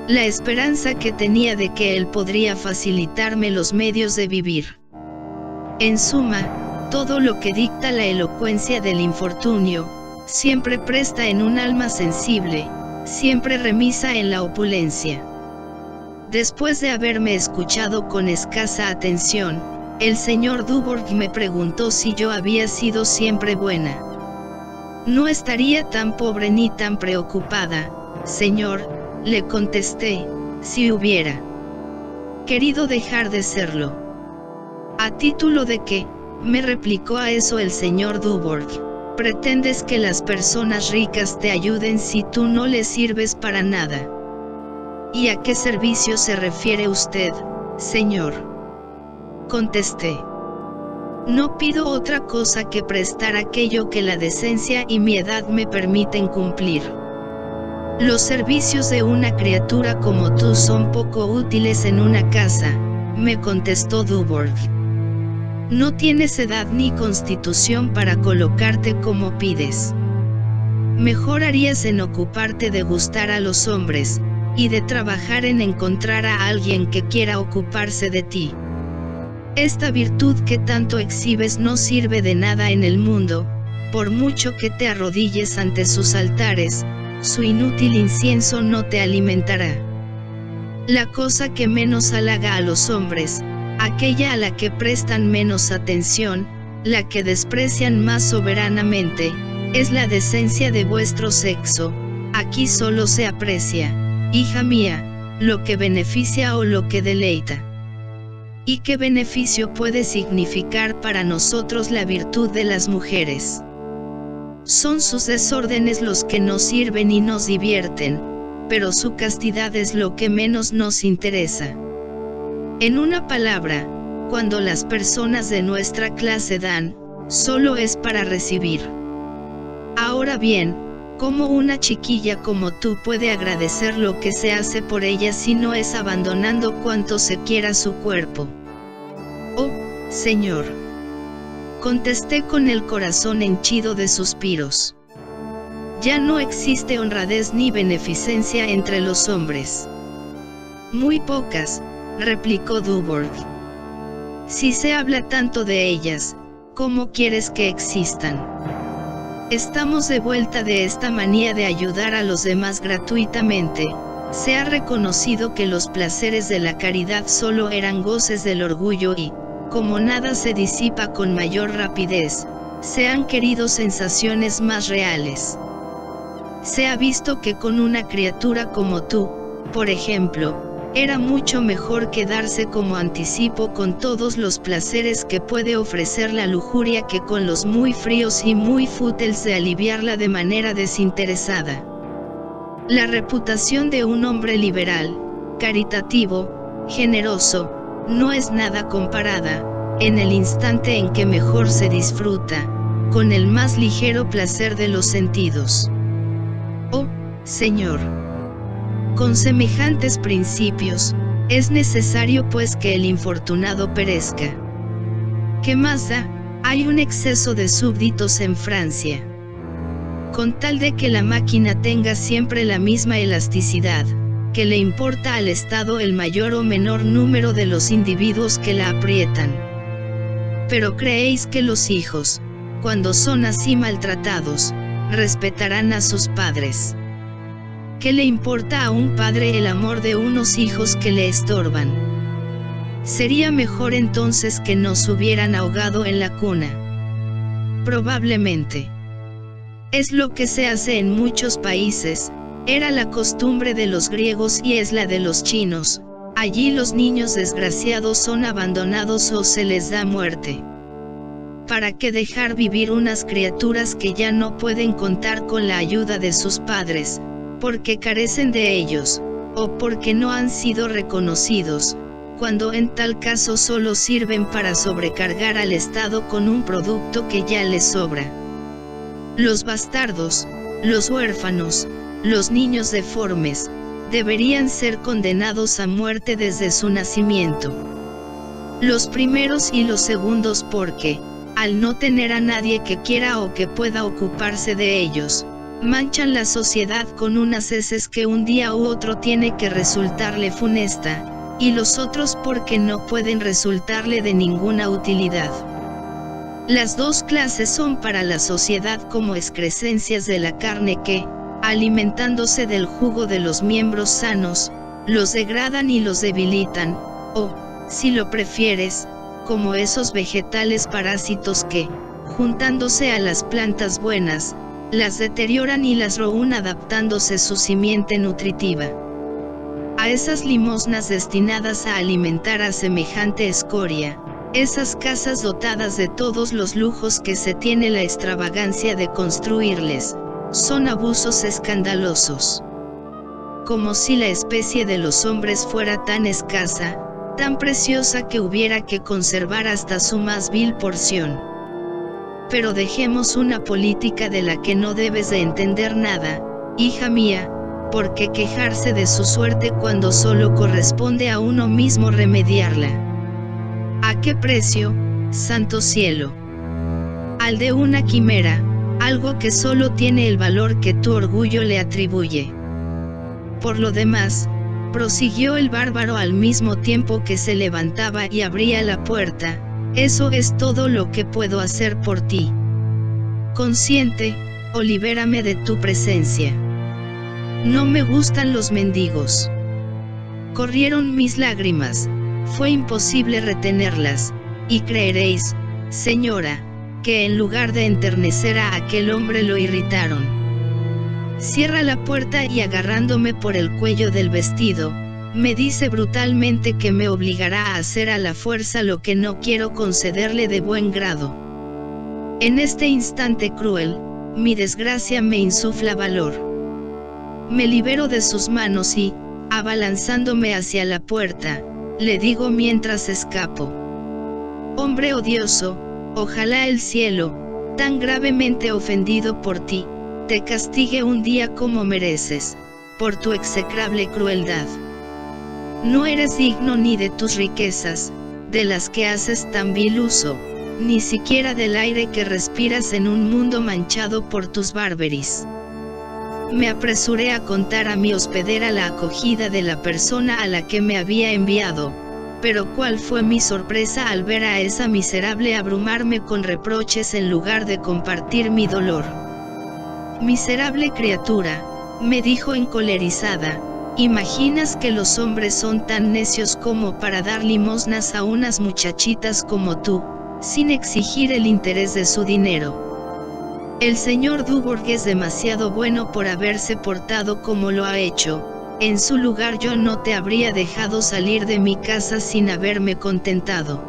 La esperanza que tenía de que él podría facilitarme los medios de vivir. En suma, todo lo que dicta la elocuencia del infortunio, siempre presta en un alma sensible, siempre remisa en la opulencia. Después de haberme escuchado con escasa atención, el señor Dubourg me preguntó si yo había sido siempre buena. «No estaría tan pobre ni tan preocupada, señor», le contesté, «si hubiera querido dejar de serlo». «¿A título de qué?», me replicó a eso el señor Dubourg. «¿Pretendes que las personas ricas te ayuden si tú no les sirves para nada?». «¿Y a qué servicio se refiere usted, señor?», contesté. «No pido otra cosa que prestar aquello que la decencia y mi edad me permiten cumplir». «Los servicios de una criatura como tú son poco útiles en una casa», me contestó Dubourg. «No tienes edad ni constitución para colocarte como pides. Mejor harías en ocuparte de gustar a los hombres, y de trabajar en encontrar a alguien que quiera ocuparse de ti. Esta virtud que tanto exhibes no sirve de nada en el mundo, por mucho que te arrodilles ante sus altares, su inútil incienso no te alimentará. La cosa que menos halaga a los hombres, aquella a la que prestan menos atención, la que desprecian más soberanamente, es la decencia de vuestro sexo. Aquí solo se aprecia, hija mía, lo que beneficia o lo que deleita. ¿Y qué beneficio puede significar para nosotros la virtud de las mujeres? Son sus desórdenes los que nos sirven y nos divierten, pero su castidad es lo que menos nos interesa. En una palabra, cuando las personas de nuestra clase dan, solo es para recibir. Ahora bien, ¿cómo una chiquilla como tú puede agradecer lo que se hace por ella si no es abandonando cuanto se quiera su cuerpo? «Oh, señor», contesté con el corazón henchido de suspiros. «Ya no existe honradez ni beneficencia entre los hombres». «Muy pocas», replicó Dubourg. «Si se habla tanto de ellas, ¿cómo quieres que existan? Estamos de vuelta de esta manía de ayudar a los demás gratuitamente. Se ha reconocido que los placeres de la caridad solo eran goces del orgullo y, como nada se disipa con mayor rapidez, se han querido sensaciones más reales. Se ha visto que con una criatura como tú, por ejemplo, era mucho mejor quedarse como anticipo con todos los placeres que puede ofrecer la lujuria que con los muy fríos y muy fútiles de aliviarla de manera desinteresada. La reputación de un hombre liberal, caritativo, generoso, no es nada comparada, en el instante en que mejor se disfruta, con el más ligero placer de los sentidos. Oh, Señor. Con semejantes principios, es necesario pues que el infortunado perezca. ¿Qué más da? Hay un exceso de súbditos en Francia. con tal de que la máquina tenga siempre la misma elasticidad, que le importa al Estado el mayor o menor número de los individuos que la aprietan. Pero ¿creéis que los hijos, cuando son así maltratados, respetarán a sus padres? ¿Qué le importa a un padre el amor de unos hijos que le estorban? Sería mejor entonces que nos hubieran ahogado en la cuna. Probablemente. Es lo que se hace en muchos países, era la costumbre de los griegos y es la de los chinos. Allí los niños desgraciados son abandonados o se les da muerte. ¿Para qué dejar vivir unas criaturas que ya no pueden contar con la ayuda de sus padres, porque carecen de ellos, o porque no han sido reconocidos, cuando en tal caso solo sirven para sobrecargar al Estado con un producto que ya les sobra? Los bastardos, los huérfanos, los niños deformes, deberían ser condenados a muerte desde su nacimiento. Los primeros y los segundos porque, al no tener a nadie que quiera o que pueda ocuparse de ellos, manchan la sociedad con unas heces que un día u otro tiene que resultarle funesta, y los otros porque no pueden resultarle de ninguna utilidad. Las dos clases son para la sociedad como excrescencias de la carne que, alimentándose del jugo de los miembros sanos, los degradan y los debilitan, o, si lo prefieres, como esos vegetales parásitos que, juntándose a las plantas buenas, las deterioran y las roen adaptándose su simiente nutritiva a esas limosnas destinadas a alimentar a semejante escoria. Esas casas dotadas de todos los lujos que se tiene la extravagancia de construirles, son abusos escandalosos. Como si la especie de los hombres fuera tan escasa, tan preciosa que hubiera que conservar hasta su más vil porción. Pero dejemos una política de la que no debes de entender nada, hija mía, porque quejarse de su suerte cuando solo corresponde a uno mismo remediarla. ¿A qué precio, santo cielo? Al de una quimera, algo que solo tiene el valor que tu orgullo le atribuye. Por lo demás, prosiguió el bárbaro al mismo tiempo que se levantaba y abría la puerta, eso es todo lo que puedo hacer por ti. Consiente, o libérame de tu presencia. No me gustan los mendigos. Corrieron mis lágrimas, fue imposible retenerlas, y creeréis, señora, que en lugar de enternecer a aquel hombre lo irritaron. Cierra la puerta y agarrándome por el cuello del vestido, me dice brutalmente que me obligará a hacer a la fuerza lo que no quiero concederle de buen grado. En este instante cruel, mi desgracia me insufla valor. Me libero de sus manos y, abalanzándome hacia la puerta, le digo mientras escapo: hombre odioso, ojalá el cielo, tan gravemente ofendido por ti, te castigue un día como mereces, por tu execrable crueldad. No eres digno ni de tus riquezas, de las que haces tan vil uso, ni siquiera del aire que respiras en un mundo manchado por tus bárbaris. Me apresuré a contar a mi hospedera la acogida de la persona a la que me había enviado, pero cuál fue mi sorpresa al ver a esa miserable abrumarme con reproches en lugar de compartir mi dolor. Miserable criatura, me dijo encolerizada, ¿imaginas que los hombres son tan necios como para dar limosnas a unas muchachitas como tú, sin exigir el interés de su dinero? El señor Dubourg es demasiado bueno por haberse portado como lo ha hecho. En su lugar yo no te habría dejado salir de mi casa sin haberme contentado.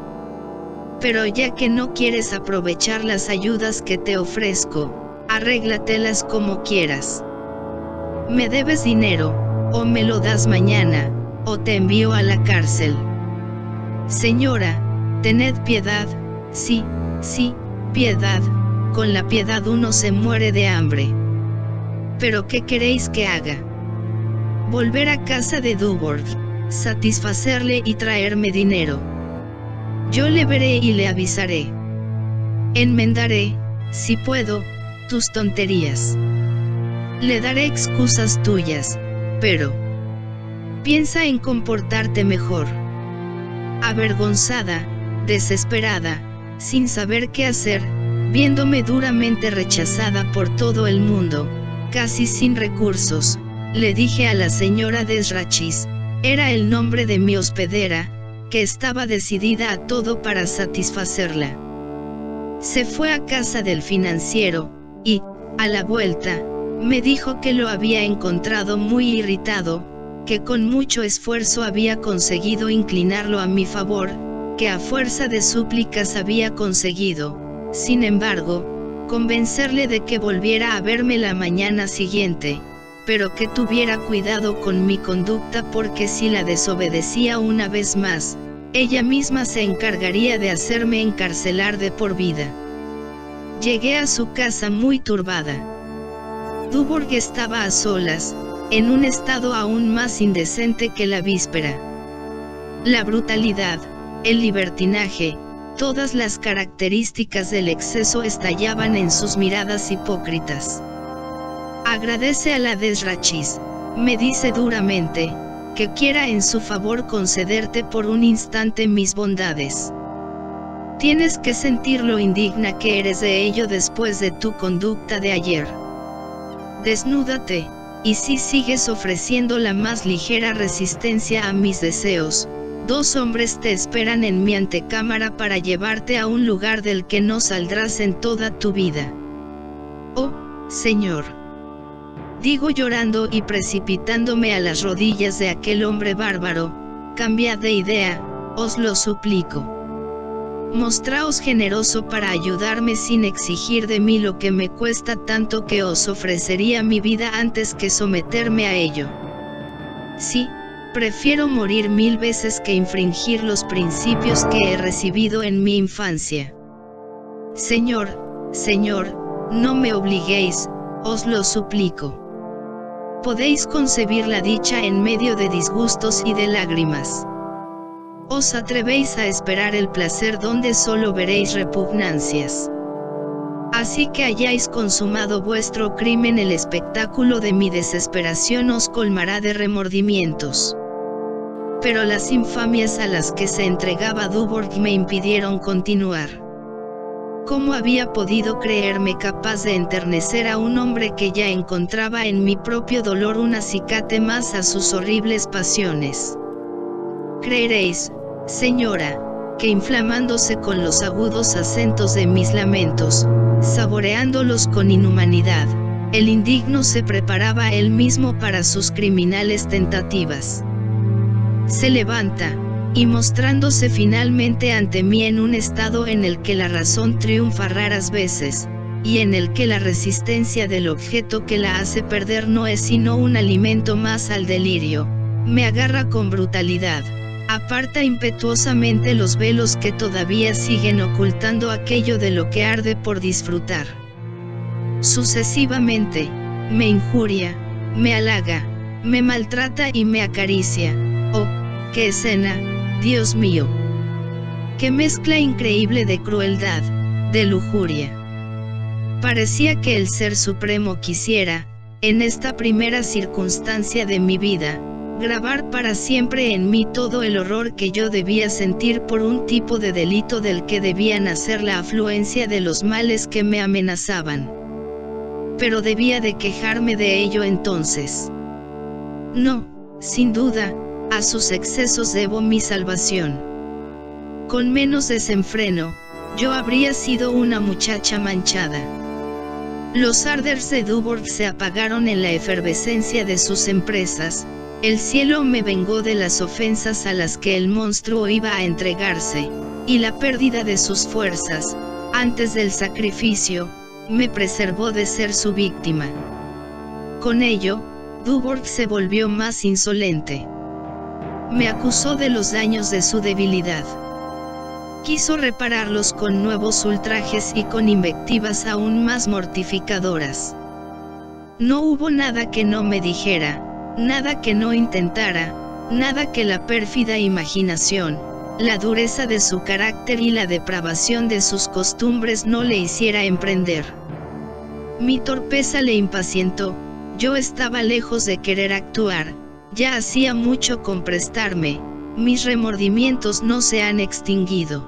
Pero ya que no quieres aprovechar las ayudas que te ofrezco, arréglatelas como quieras. Me debes dinero, o me lo das mañana, o te envío a la cárcel. Señora, tened piedad, sí, piedad. Con la piedad uno se muere de hambre. ¿Pero qué queréis que haga? Volver a casa de Dubourg, satisfacerle y traerme dinero. Yo le veré y le avisaré. Enmendaré, si puedo, tus tonterías. Le daré excusas tuyas, pero piensa en comportarte mejor. Avergonzada, desesperada, sin saber qué hacer, viéndome duramente rechazada por todo el mundo, casi sin recursos, le dije a la señora Desrachis, era el nombre de mi hospedera, que estaba decidida a todo para satisfacerla. Se fue a casa del financiero, y, a la vuelta, me dijo que lo había encontrado muy irritado, que con mucho esfuerzo había conseguido inclinarlo a mi favor, que a fuerza de súplicas había conseguido, sin embargo, convencerle de que volviera a verme la mañana siguiente, pero que tuviera cuidado con mi conducta porque si la desobedecía una vez más, ella misma se encargaría de hacerme encarcelar de por vida. Llegué a su casa muy turbada. Dubourg estaba a solas, en un estado aún más indecente que la víspera. La brutalidad, el libertinaje, todas las características del exceso estallaban en sus miradas hipócritas. Agradece a la Desrachis, me dice duramente, que quiera en su favor concederte por un instante mis bondades. Tienes que sentir lo indigna que eres de ello después de tu conducta de ayer. Desnúdate, y si sigues ofreciendo la más ligera resistencia a mis deseos, 2 hombres te esperan en mi antecámara para llevarte a un lugar del que no saldrás en toda tu vida. Oh, Señor. Digo llorando y precipitándome a las rodillas de aquel hombre bárbaro, cambiad de idea, os lo suplico. Mostraos generoso para ayudarme sin exigir de mí lo que me cuesta tanto que os ofrecería mi vida antes que someterme a ello. Sí, prefiero morir 1000 veces que infringir los principios que he recibido en mi infancia. Señor, Señor, no me obliguéis, os lo suplico. Podéis concebir la dicha en medio de disgustos y de lágrimas. Os atrevéis a esperar el placer donde solo veréis repugnancias. Así que hayáis consumado vuestro crimen, el espectáculo de mi desesperación os colmará de remordimientos. Pero las infamias a las que se entregaba Dubourg me impidieron continuar. ¿Cómo había podido creerme capaz de enternecer a un hombre que ya encontraba en mi propio dolor un acicate más a sus horribles pasiones? Creeréis, señora, que inflamándose con los agudos acentos de mis lamentos, saboreándolos con inhumanidad, el indigno se preparaba él mismo para sus criminales tentativas. Se levanta, y mostrándose finalmente ante mí en un estado en el que la razón triunfa raras veces, y en el que la resistencia del objeto que la hace perder no es sino un alimento más al delirio, me agarra con brutalidad, aparta impetuosamente los velos que todavía siguen ocultando aquello de lo que arde por disfrutar. Sucesivamente, me injuria, me halaga, me maltrata y me acaricia. Oh, qué escena, Dios mío. Qué mezcla increíble de crueldad, de lujuria. Parecía que el Ser Supremo quisiera, en esta primera circunstancia de mi vida, grabar para siempre en mí todo el horror que yo debía sentir por un tipo de delito del que debía nacer la afluencia de los males que me amenazaban. Pero debía de quejarme de ello entonces. No, sin duda, a sus excesos debo mi salvación. Con menos desenfreno, yo habría sido una muchacha manchada. Los ardores de Dubourg se apagaron en la efervescencia de sus empresas. El cielo me vengó de las ofensas a las que el monstruo iba a entregarse, y la pérdida de sus fuerzas, antes del sacrificio, me preservó de ser su víctima. Con ello, Dubourg se volvió más insolente. Me acusó de los daños de su debilidad. Quiso repararlos con nuevos ultrajes y con invectivas aún más mortificadoras. No hubo nada que no me dijera, nada que no intentara, nada que la pérfida imaginación, la dureza de su carácter y la depravación de sus costumbres no le hiciera emprender. Mi torpeza le impacientó, Yo estaba lejos de querer actuar, ya hacía mucho con prestarme, mis remordimientos no se han extinguido.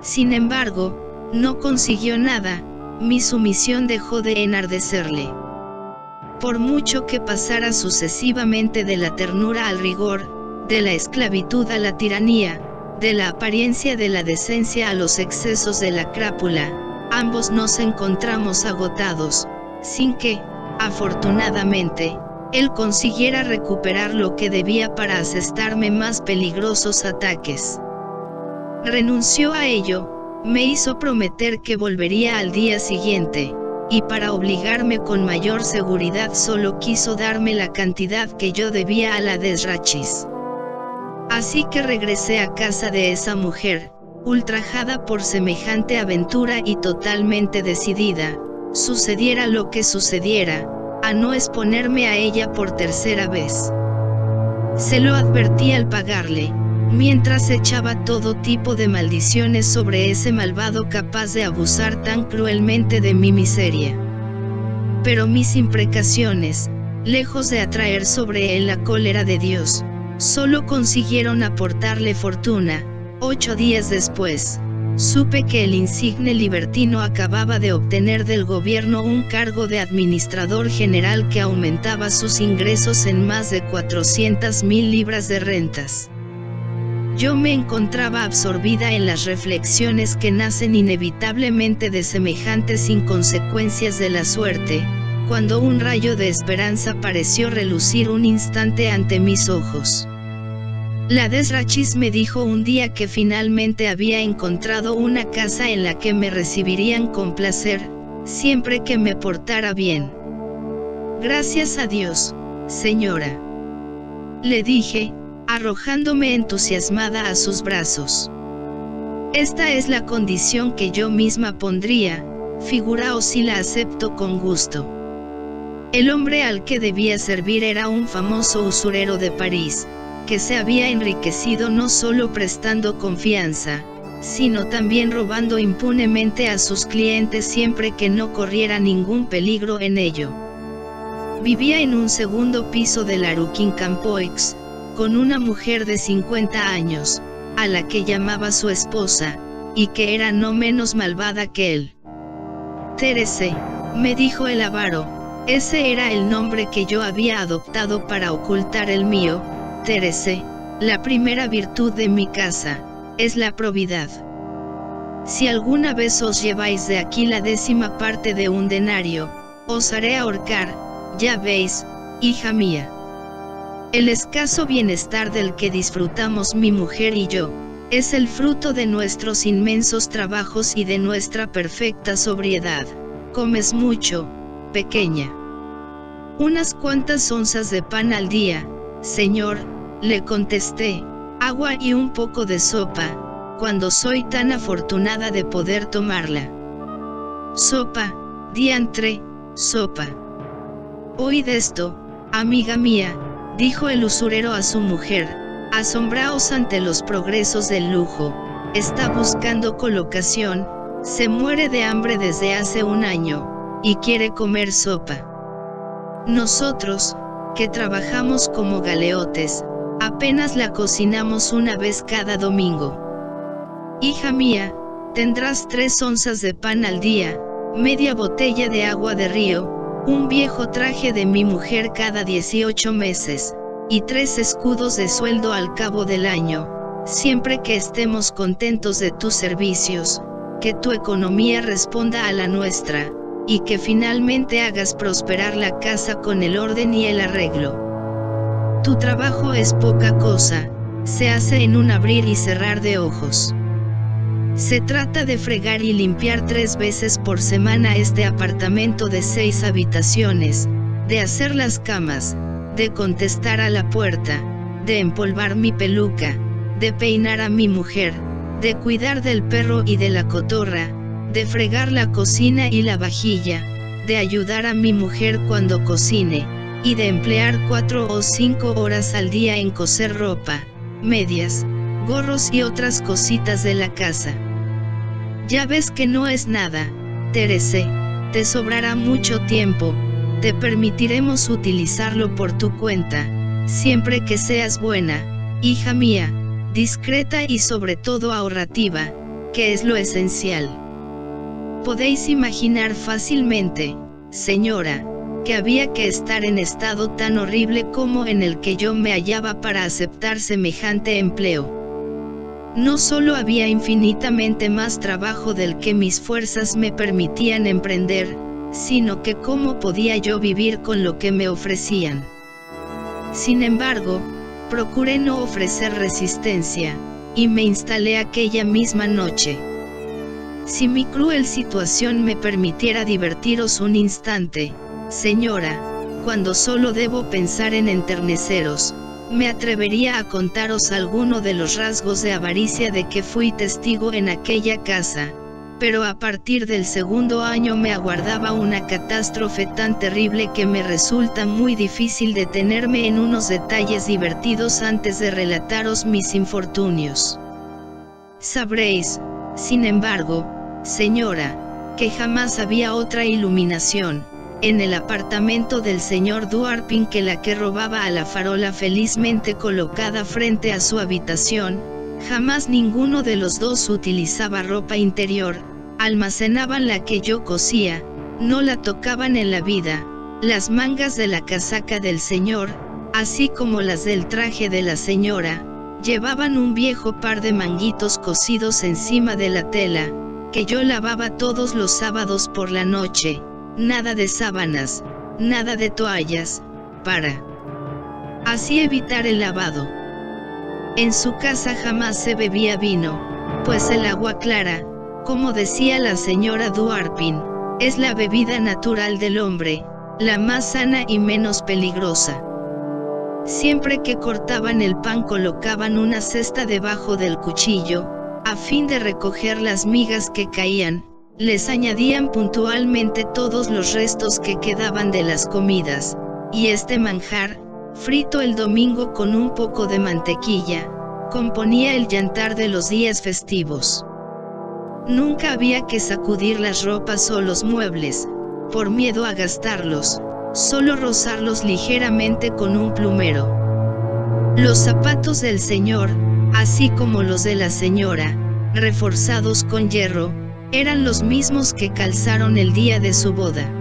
Sin embargo, no consiguió nada, mi sumisión dejó de enardecerle. Por mucho que pasara sucesivamente de la ternura al rigor, de la esclavitud a la tiranía, de la apariencia de la decencia a los excesos de la crápula, ambos nos encontramos agotados, sin que, afortunadamente, él consiguiera recuperar lo que debía para asestarme más peligrosos ataques. Renunció a ello, me hizo prometer que volvería al día siguiente, y para obligarme con mayor seguridad solo quiso darme la cantidad que yo debía a la desrachis. Así que regresé a casa de esa mujer, ultrajada por semejante aventura y totalmente decidida, sucediera lo que sucediera, a no exponerme a ella por tercera vez. Se lo advertí al pagarle, mientras echaba todo tipo de maldiciones sobre ese malvado capaz de abusar tan cruelmente de mi miseria. Pero mis imprecaciones, lejos de atraer sobre él la cólera de Dios, solo consiguieron aportarle fortuna. 8 días después, supe que el insigne libertino acababa de obtener del gobierno un cargo de administrador general que aumentaba sus ingresos en más de 400,000 libras de rentas. Yo me encontraba absorbida en las reflexiones que nacen inevitablemente de semejantes inconsecuencias de la suerte, cuando un rayo de esperanza pareció relucir un instante ante mis ojos. La desrachis me dijo un día que finalmente había encontrado una casa en la que me recibirían con placer, siempre que me portara bien. Gracias a Dios, señora, le dije, arrojándome entusiasmada a sus brazos. Esta es la condición que yo misma pondría, figuraos si la acepto con gusto. El hombre al que debía servir era un famoso usurero de París, que se había enriquecido no solo prestando confianza, sino también robando impunemente a sus clientes siempre que no corriera ningún peligro en ello. Vivía en un segundo piso de la Rue Quincampoix, con una mujer de 50 años, a la que llamaba su esposa, y que era no menos malvada que él. Thérèse, me dijo el avaro, ese era el nombre que yo había adoptado para ocultar el mío. Thérèse, la primera virtud de mi casa, es la probidad. Si alguna vez os lleváis de aquí la 10ª parte de un denario, os haré ahorcar, ya veis, hija mía. El escaso bienestar del que disfrutamos mi mujer y yo, es el fruto de nuestros inmensos trabajos y de nuestra perfecta sobriedad. ¿Comes mucho, pequeña? Unas cuantas onzas de pan al día, señor, le contesté, agua y un poco de sopa, cuando soy tan afortunada de poder tomarla. Sopa, diantre, sopa. Oíd esto, amiga mía, dijo el usurero a su mujer, asombraos ante los progresos del lujo, está buscando colocación, se muere de hambre desde hace un año, y quiere comer sopa. Nosotros, que trabajamos como galeotes, apenas la cocinamos una vez cada domingo. Hija mía, tendrás 3 onzas de pan al día, media botella de agua de río, un viejo traje de mi mujer cada 18 meses, y 3 escudos de sueldo al cabo del año, siempre que estemos contentos de tus servicios, que tu economía responda a la nuestra, y que finalmente hagas prosperar la casa con el orden y el arreglo. Tu trabajo es poca cosa, se hace en un abrir y cerrar de ojos. Se trata de fregar y limpiar 3 veces por semana este apartamento de 6 habitaciones, de hacer las camas, de contestar a la puerta, de empolvar mi peluca, de peinar a mi mujer, de cuidar del perro y de la cotorra, de fregar la cocina y la vajilla, de ayudar a mi mujer cuando cocine, y de emplear 4 o 5 horas al día en coser ropa, medias, gorros y otras cositas de la casa. Ya ves que no es nada, Thérèse, te sobrará mucho tiempo, te permitiremos utilizarlo por tu cuenta, siempre que seas buena, hija mía, discreta y sobre todo ahorrativa, que es lo esencial. Podéis imaginar fácilmente, señora, que había que estar en estado tan horrible como en el que yo me hallaba para aceptar semejante empleo. No solo había infinitamente más trabajo del que mis fuerzas me permitían emprender, sino que cómo podía yo vivir con lo que me ofrecían. Sin embargo, procuré no ofrecer resistencia, y me instalé aquella misma noche. Si mi cruel situación me permitiera divertiros un instante, señora, cuando solo debo pensar en enterneceros, me atrevería a contaros alguno de los rasgos de avaricia de que fui testigo en aquella casa, pero a partir del segundo año me aguardaba una catástrofe tan terrible que me resulta muy difícil detenerme en unos detalles divertidos antes de relataros mis infortunios. Sabréis, sin embargo, señora, que jamás había otra iluminación en el apartamento del señor Duarpin que la que robaba a la farola felizmente colocada frente a su habitación. Jamás ninguno de los dos utilizaba ropa interior, almacenaban la que yo cosía, no la tocaban en la vida. Las mangas de la casaca del señor, así como las del traje de la señora, llevaban un viejo par de manguitos cosidos encima de la tela, que yo lavaba todos los sábados por la noche. Nada de sábanas, nada de toallas, para así evitar el lavado. En su casa jamás se bebía vino, pues el agua clara, como decía la señora Duarpin, es la bebida natural del hombre, la más sana y menos peligrosa. Siempre que cortaban el pan colocaban una cesta debajo del cuchillo, a fin de recoger las migas que caían. Les añadían puntualmente todos los restos que quedaban de las comidas, y este manjar, frito el domingo con un poco de mantequilla, componía el jantar de los días festivos. Nunca había que sacudir las ropas o los muebles, por miedo a gastarlos, solo rozarlos ligeramente con un plumero. Los zapatos del señor, así como los de la señora, reforzados con hierro, eran los mismos que calzaron el día de su boda.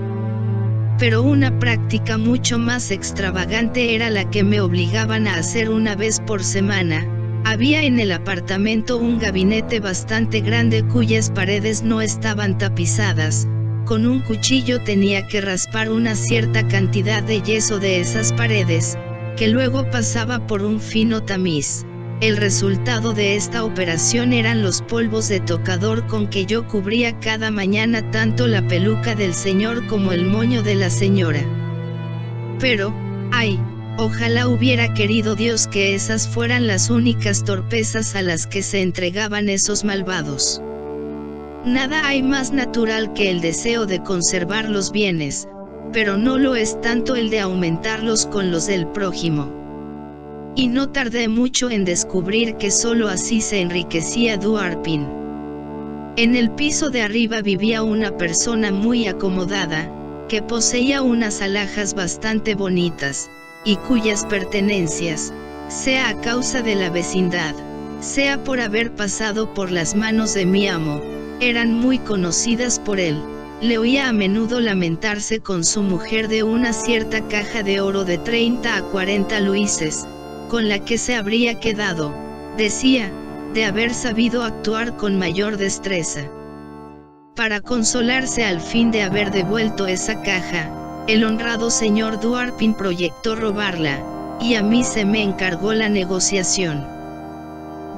Pero una práctica mucho más extravagante era la que me obligaban a hacer una vez por semana. Había en el apartamento un gabinete bastante grande cuyas paredes no estaban tapizadas. Con un cuchillo tenía que raspar una cierta cantidad de yeso de esas paredes, que luego pasaba por un fino tamiz. El resultado de esta operación eran los polvos de tocador con que yo cubría cada mañana tanto la peluca del señor como el moño de la señora. Pero, ay, ojalá hubiera querido Dios que esas fueran las únicas torpezas a las que se entregaban esos malvados. Nada hay más natural que el deseo de conservar los bienes, pero no lo es tanto el de aumentarlos con los del prójimo. Y no tardé mucho en descubrir que solo así se enriquecía Duarpin. En el piso de arriba vivía una persona muy acomodada, que poseía unas alhajas bastante bonitas, y cuyas pertenencias, sea a causa de la vecindad, sea por haber pasado por las manos de mi amo, eran muy conocidas por él. Le oía a menudo lamentarse con su mujer de una cierta caja de oro de 30 a 40 luises, con la que se habría quedado, decía, de haber sabido actuar con mayor destreza. Para consolarse al fin de haber devuelto esa caja, el honrado señor Duarpin proyectó robarla, y a mí se me encargó la negociación.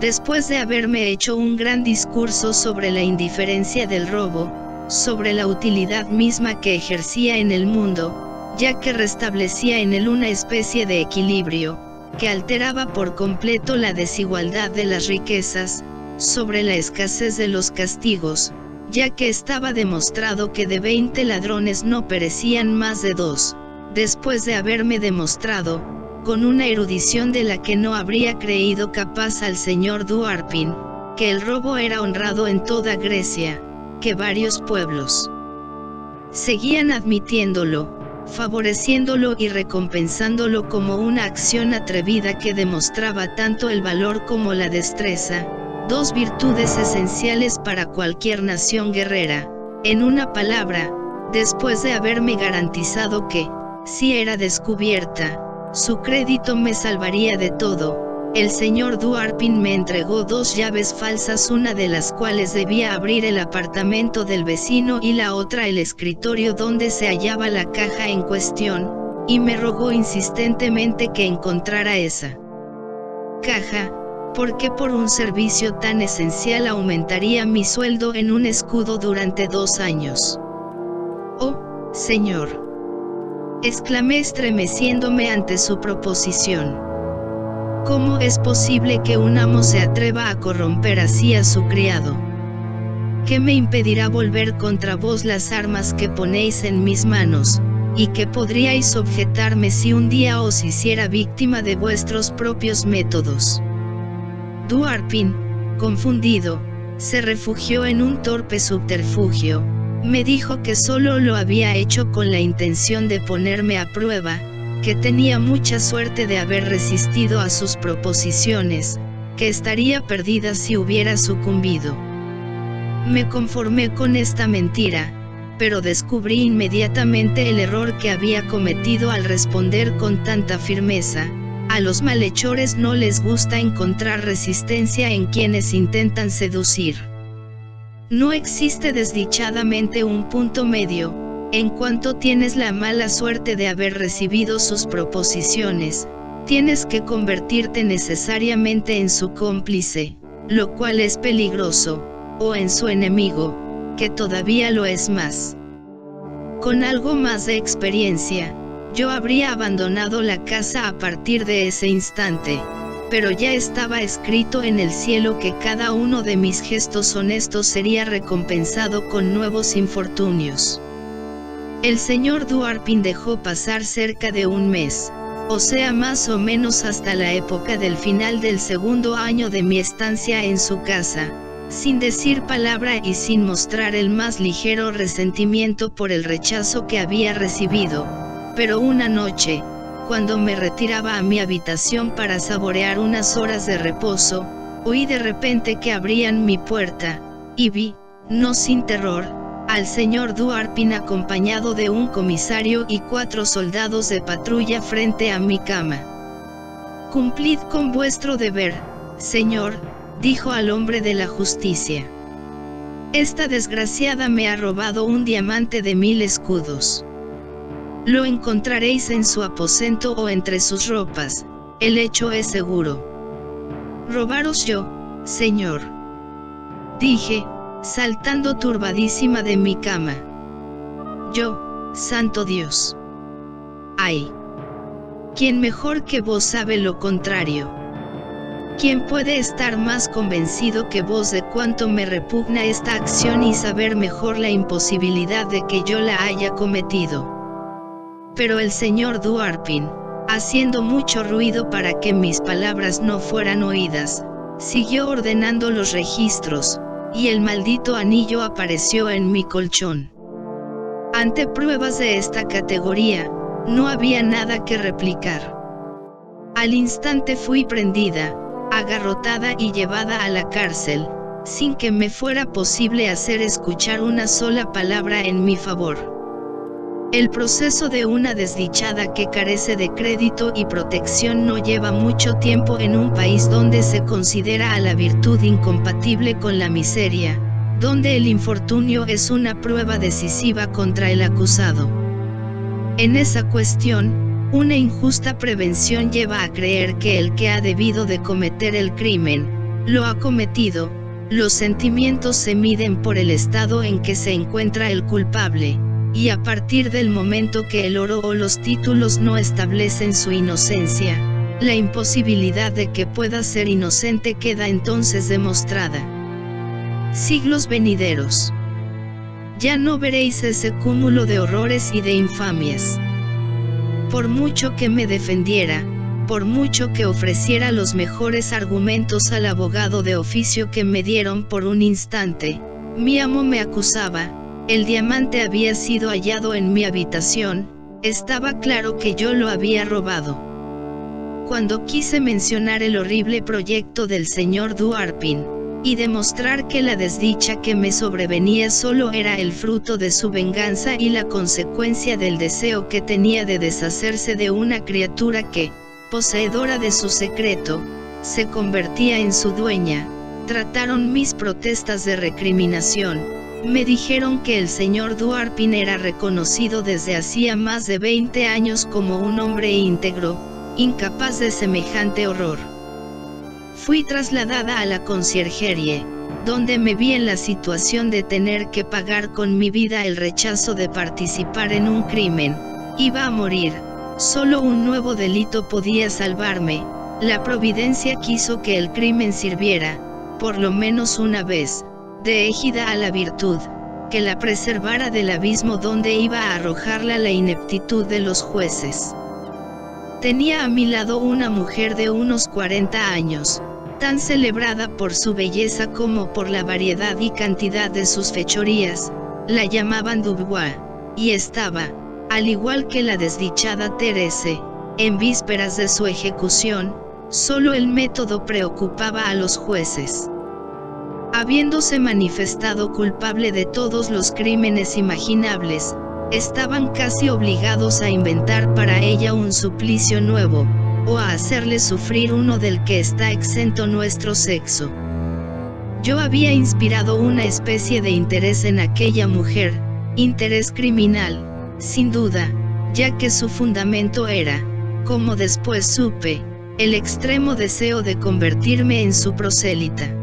Después de haberme hecho un gran discurso sobre la indiferencia del robo, sobre la utilidad misma que ejercía en el mundo, ya que restablecía en él una especie de equilibrio, que alteraba por completo la desigualdad de las riquezas, sobre la escasez de los castigos, ya que estaba demostrado que de 20 ladrones no perecían más de 2, después de haberme demostrado, con una erudición de la que no habría creído capaz al señor Duarpin, que el robo era honrado en toda Grecia, que varios pueblos seguían admitiéndolo, favoreciéndolo y recompensándolo como una acción atrevida que demostraba tanto el valor como la destreza, dos virtudes esenciales para cualquier nación guerrera. En una palabra, después de haberme garantizado que, si era descubierta, su crédito me salvaría de todo, el señor Duarpin me entregó 2 llaves falsas, una de las cuales debía abrir el apartamento del vecino y la otra el escritorio donde se hallaba la caja en cuestión, y me rogó insistentemente que encontrara esa caja, porque por un servicio tan esencial aumentaría mi sueldo en un escudo durante 2 años. «Oh, señor», exclamé estremeciéndome ante su proposición. ¿Cómo es posible que un amo se atreva a corromper así a su criado? ¿Qué me impedirá volver contra vos las armas que ponéis en mis manos, y que podríais objetarme si un día os hiciera víctima de vuestros propios métodos? Duarpin, confundido, se refugió en un torpe subterfugio. Me dijo que solo lo había hecho con la intención de ponerme a prueba, que tenía mucha suerte de haber resistido a sus proposiciones, que estaría perdida si hubiera sucumbido. Me conformé con esta mentira, pero descubrí inmediatamente el error que había cometido al responder con tanta firmeza. A los malhechores no les gusta encontrar resistencia en quienes intentan seducir. No existe desdichadamente un punto medio. En cuanto tienes la mala suerte de haber recibido sus proposiciones, tienes que convertirte necesariamente en su cómplice, lo cual es peligroso, o en su enemigo, que todavía lo es más. Con algo más de experiencia, yo habría abandonado la casa a partir de ese instante, pero ya estaba escrito en el cielo que cada uno de mis gestos honestos sería recompensado con nuevos infortunios. El señor Duarpin dejó pasar cerca de un mes, o sea más o menos hasta la época del final del 2.º año de mi estancia en su casa, sin decir palabra y sin mostrar el más ligero resentimiento por el rechazo que había recibido, pero una noche, cuando me retiraba a mi habitación para saborear unas horas de reposo, oí de repente que abrían mi puerta, y vi, no sin terror, al señor Duarpin acompañado de un comisario y 4 soldados de patrulla frente a mi cama. «Cumplid con vuestro deber, señor», dijo al hombre de la justicia. «Esta desgraciada me ha robado un diamante de 1000 escudos. Lo encontraréis en su aposento o entre sus ropas, el hecho es seguro». «¿Robaros yo, señor?», dije, saltando turbadísima de mi cama. «Yo, santo Dios». «Ay. ¿Quién mejor que vos sabe lo contrario? ¿Quién puede estar más convencido que vos de cuánto me repugna esta acción y saber mejor la imposibilidad de que yo la haya cometido?» Pero el señor Duarpin, haciendo mucho ruido para que mis palabras no fueran oídas, siguió ordenando los registros, y el maldito anillo apareció en mi colchón. Ante pruebas de esta categoría, no había nada que replicar. Al instante fui prendida, agarrotada y llevada a la cárcel, sin que me fuera posible hacer escuchar una sola palabra en mi favor. El proceso de una desdichada que carece de crédito y protección no lleva mucho tiempo en un país donde se considera a la virtud incompatible con la miseria, donde el infortunio es una prueba decisiva contra el acusado. En esa cuestión, una injusta prevención lleva a creer que el que ha debido de cometer el crimen, lo ha cometido. Los sentimientos se miden por el estado en que se encuentra el culpable, y a partir del momento que el oro o los títulos no establecen su inocencia, la imposibilidad de que pueda ser inocente queda entonces demostrada. Siglos venideros. Ya no veréis ese cúmulo de horrores y de infamias. Por mucho que me defendiera, por mucho que ofreciera los mejores argumentos al abogado de oficio que me dieron por un instante, mi amo me acusaba. El diamante había sido hallado en mi habitación, estaba claro que yo lo había robado. Cuando quise mencionar el horrible proyecto del señor Duarpin, y demostrar que la desdicha que me sobrevenía solo era el fruto de su venganza y la consecuencia del deseo que tenía de deshacerse de una criatura que, poseedora de su secreto, se convertía en su dueña, trataron mis protestas de recriminación. Me dijeron que el señor Duarpin era reconocido desde hacía más de 20 años como un hombre íntegro, incapaz de semejante horror. Fui trasladada a la conciergerie, donde me vi en la situación de tener que pagar con mi vida el rechazo de participar en un crimen. Iba a morir, solo un nuevo delito podía salvarme. La providencia quiso que el crimen sirviera, por lo menos una vez, de égida a la virtud, que la preservara del abismo donde iba a arrojarla la ineptitud de los jueces. Tenía a mi lado una mujer de unos 40 años, tan celebrada por su belleza como por la variedad y cantidad de sus fechorías. La llamaban Dubois, y estaba, al igual que la desdichada Thérèse, en vísperas de su ejecución. Solo el método preocupaba a los jueces. Habiéndose manifestado culpable de todos los crímenes imaginables, estaban casi obligados a inventar para ella un suplicio nuevo, o a hacerle sufrir uno del que está exento nuestro sexo. Yo había inspirado una especie de interés en aquella mujer, interés criminal, sin duda, ya que su fundamento era, como después supe, el extremo deseo de convertirme en su prosélita.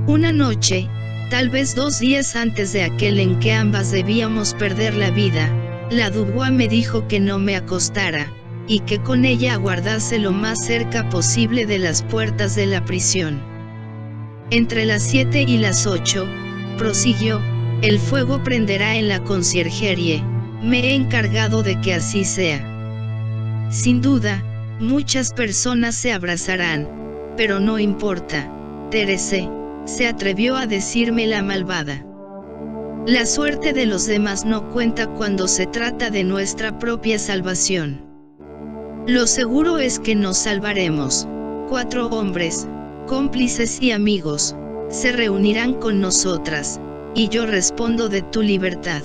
Una noche, tal vez 2 días antes de aquel en que ambas debíamos perder la vida, la Dubois me dijo que no me acostara, y que con ella aguardase lo más cerca posible de las puertas de la prisión. Entre las 7 y las 8, prosiguió, el fuego prenderá en la conciergerie. Me he encargado de que así sea. Sin duda, muchas personas se abrazarán, pero no importa, Thérèse, se atrevió a decirme la malvada. La suerte de los demás no cuenta cuando se trata de nuestra propia salvación. Lo seguro es que nos salvaremos. 4 hombres, cómplices y amigos, se reunirán con nosotras, y yo respondo de tu libertad.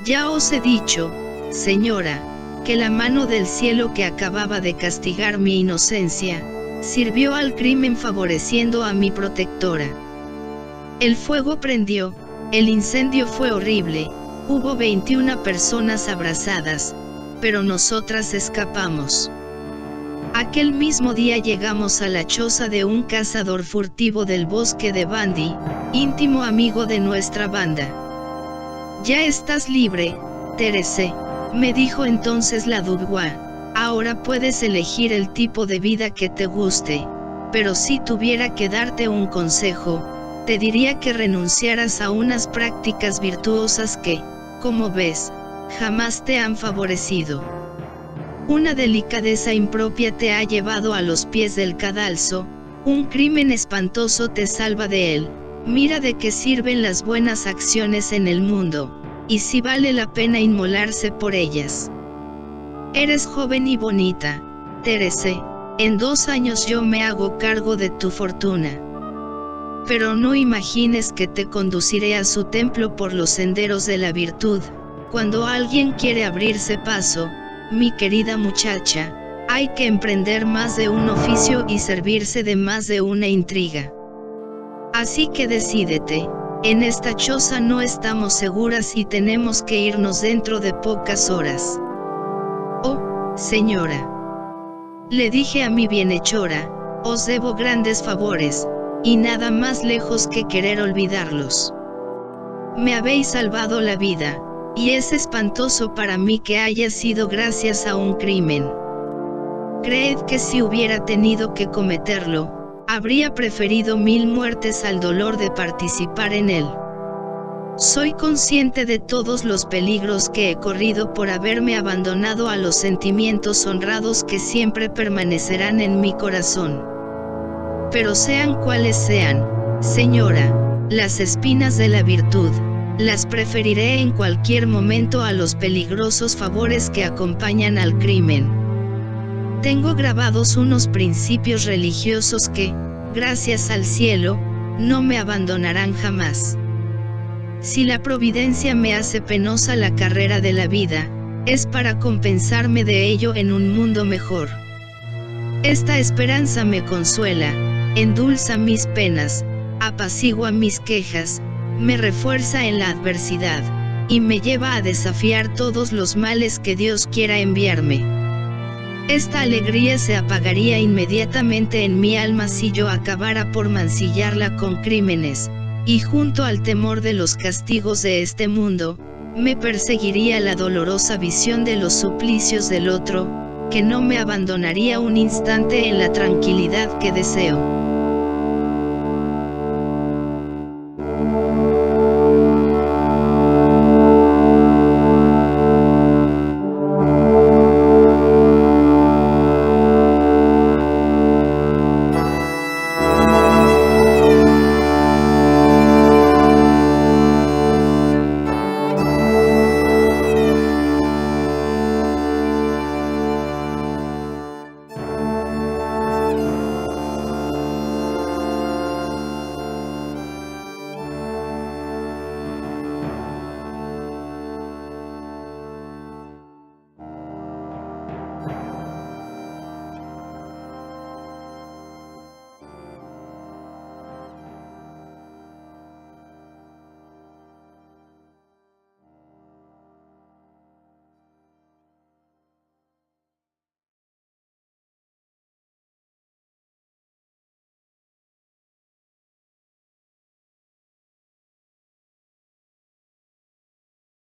Ya os he dicho, señora, que la mano del cielo que acababa de castigar mi inocencia, sirvió al crimen favoreciendo a mi protectora. El fuego prendió, el incendio fue horrible, hubo 21 personas abrazadas, pero nosotras escapamos. Aquel mismo día llegamos a la choza de un cazador furtivo del bosque de Bandy, íntimo amigo de nuestra banda. Ya estás libre, Thérèse, me dijo entonces la Dubois. Ahora puedes elegir el tipo de vida que te guste, pero si tuviera que darte un consejo, te diría que renunciaras a unas prácticas virtuosas que, como ves, jamás te han favorecido. Una delicadeza impropia te ha llevado a los pies del cadalso, un crimen espantoso te salva de él. Mira de qué sirven las buenas acciones en el mundo, y si vale la pena inmolarse por ellas. Eres joven y bonita, Thérèse, en 2 años yo me hago cargo de tu fortuna. Pero no imagines que te conduciré a su templo por los senderos de la virtud. Cuando alguien quiere abrirse paso, mi querida muchacha, hay que emprender más de un oficio y servirse de más de una intriga. Así que decídete, en esta choza no estamos seguras y tenemos que irnos dentro de pocas horas. Oh, señora, le dije a mi bienhechora, os debo grandes favores, y nada más lejos que querer olvidarlos. Me habéis salvado la vida, y es espantoso para mí que haya sido gracias a un crimen. Creed que si hubiera tenido que cometerlo, habría preferido 1000 muertes al dolor de participar en él. Soy consciente de todos los peligros que he corrido por haberme abandonado a los sentimientos honrados que siempre permanecerán en mi corazón. Pero sean cuales sean, señora, las espinas de la virtud, las preferiré en cualquier momento a los peligrosos favores que acompañan al crimen. Tengo grabados unos principios religiosos que, gracias al cielo, no me abandonarán jamás. Si la providencia me hace penosa la carrera de la vida, es para compensarme de ello en un mundo mejor. Esta esperanza me consuela, endulza mis penas, apacigua mis quejas, me refuerza en la adversidad, y me lleva a desafiar todos los males que Dios quiera enviarme. Esta alegría se apagaría inmediatamente en mi alma si yo acabara por mancillarla con crímenes, y junto al temor de los castigos de este mundo, me perseguiría la dolorosa visión de los suplicios del otro, que no me abandonaría un instante en la tranquilidad que deseo.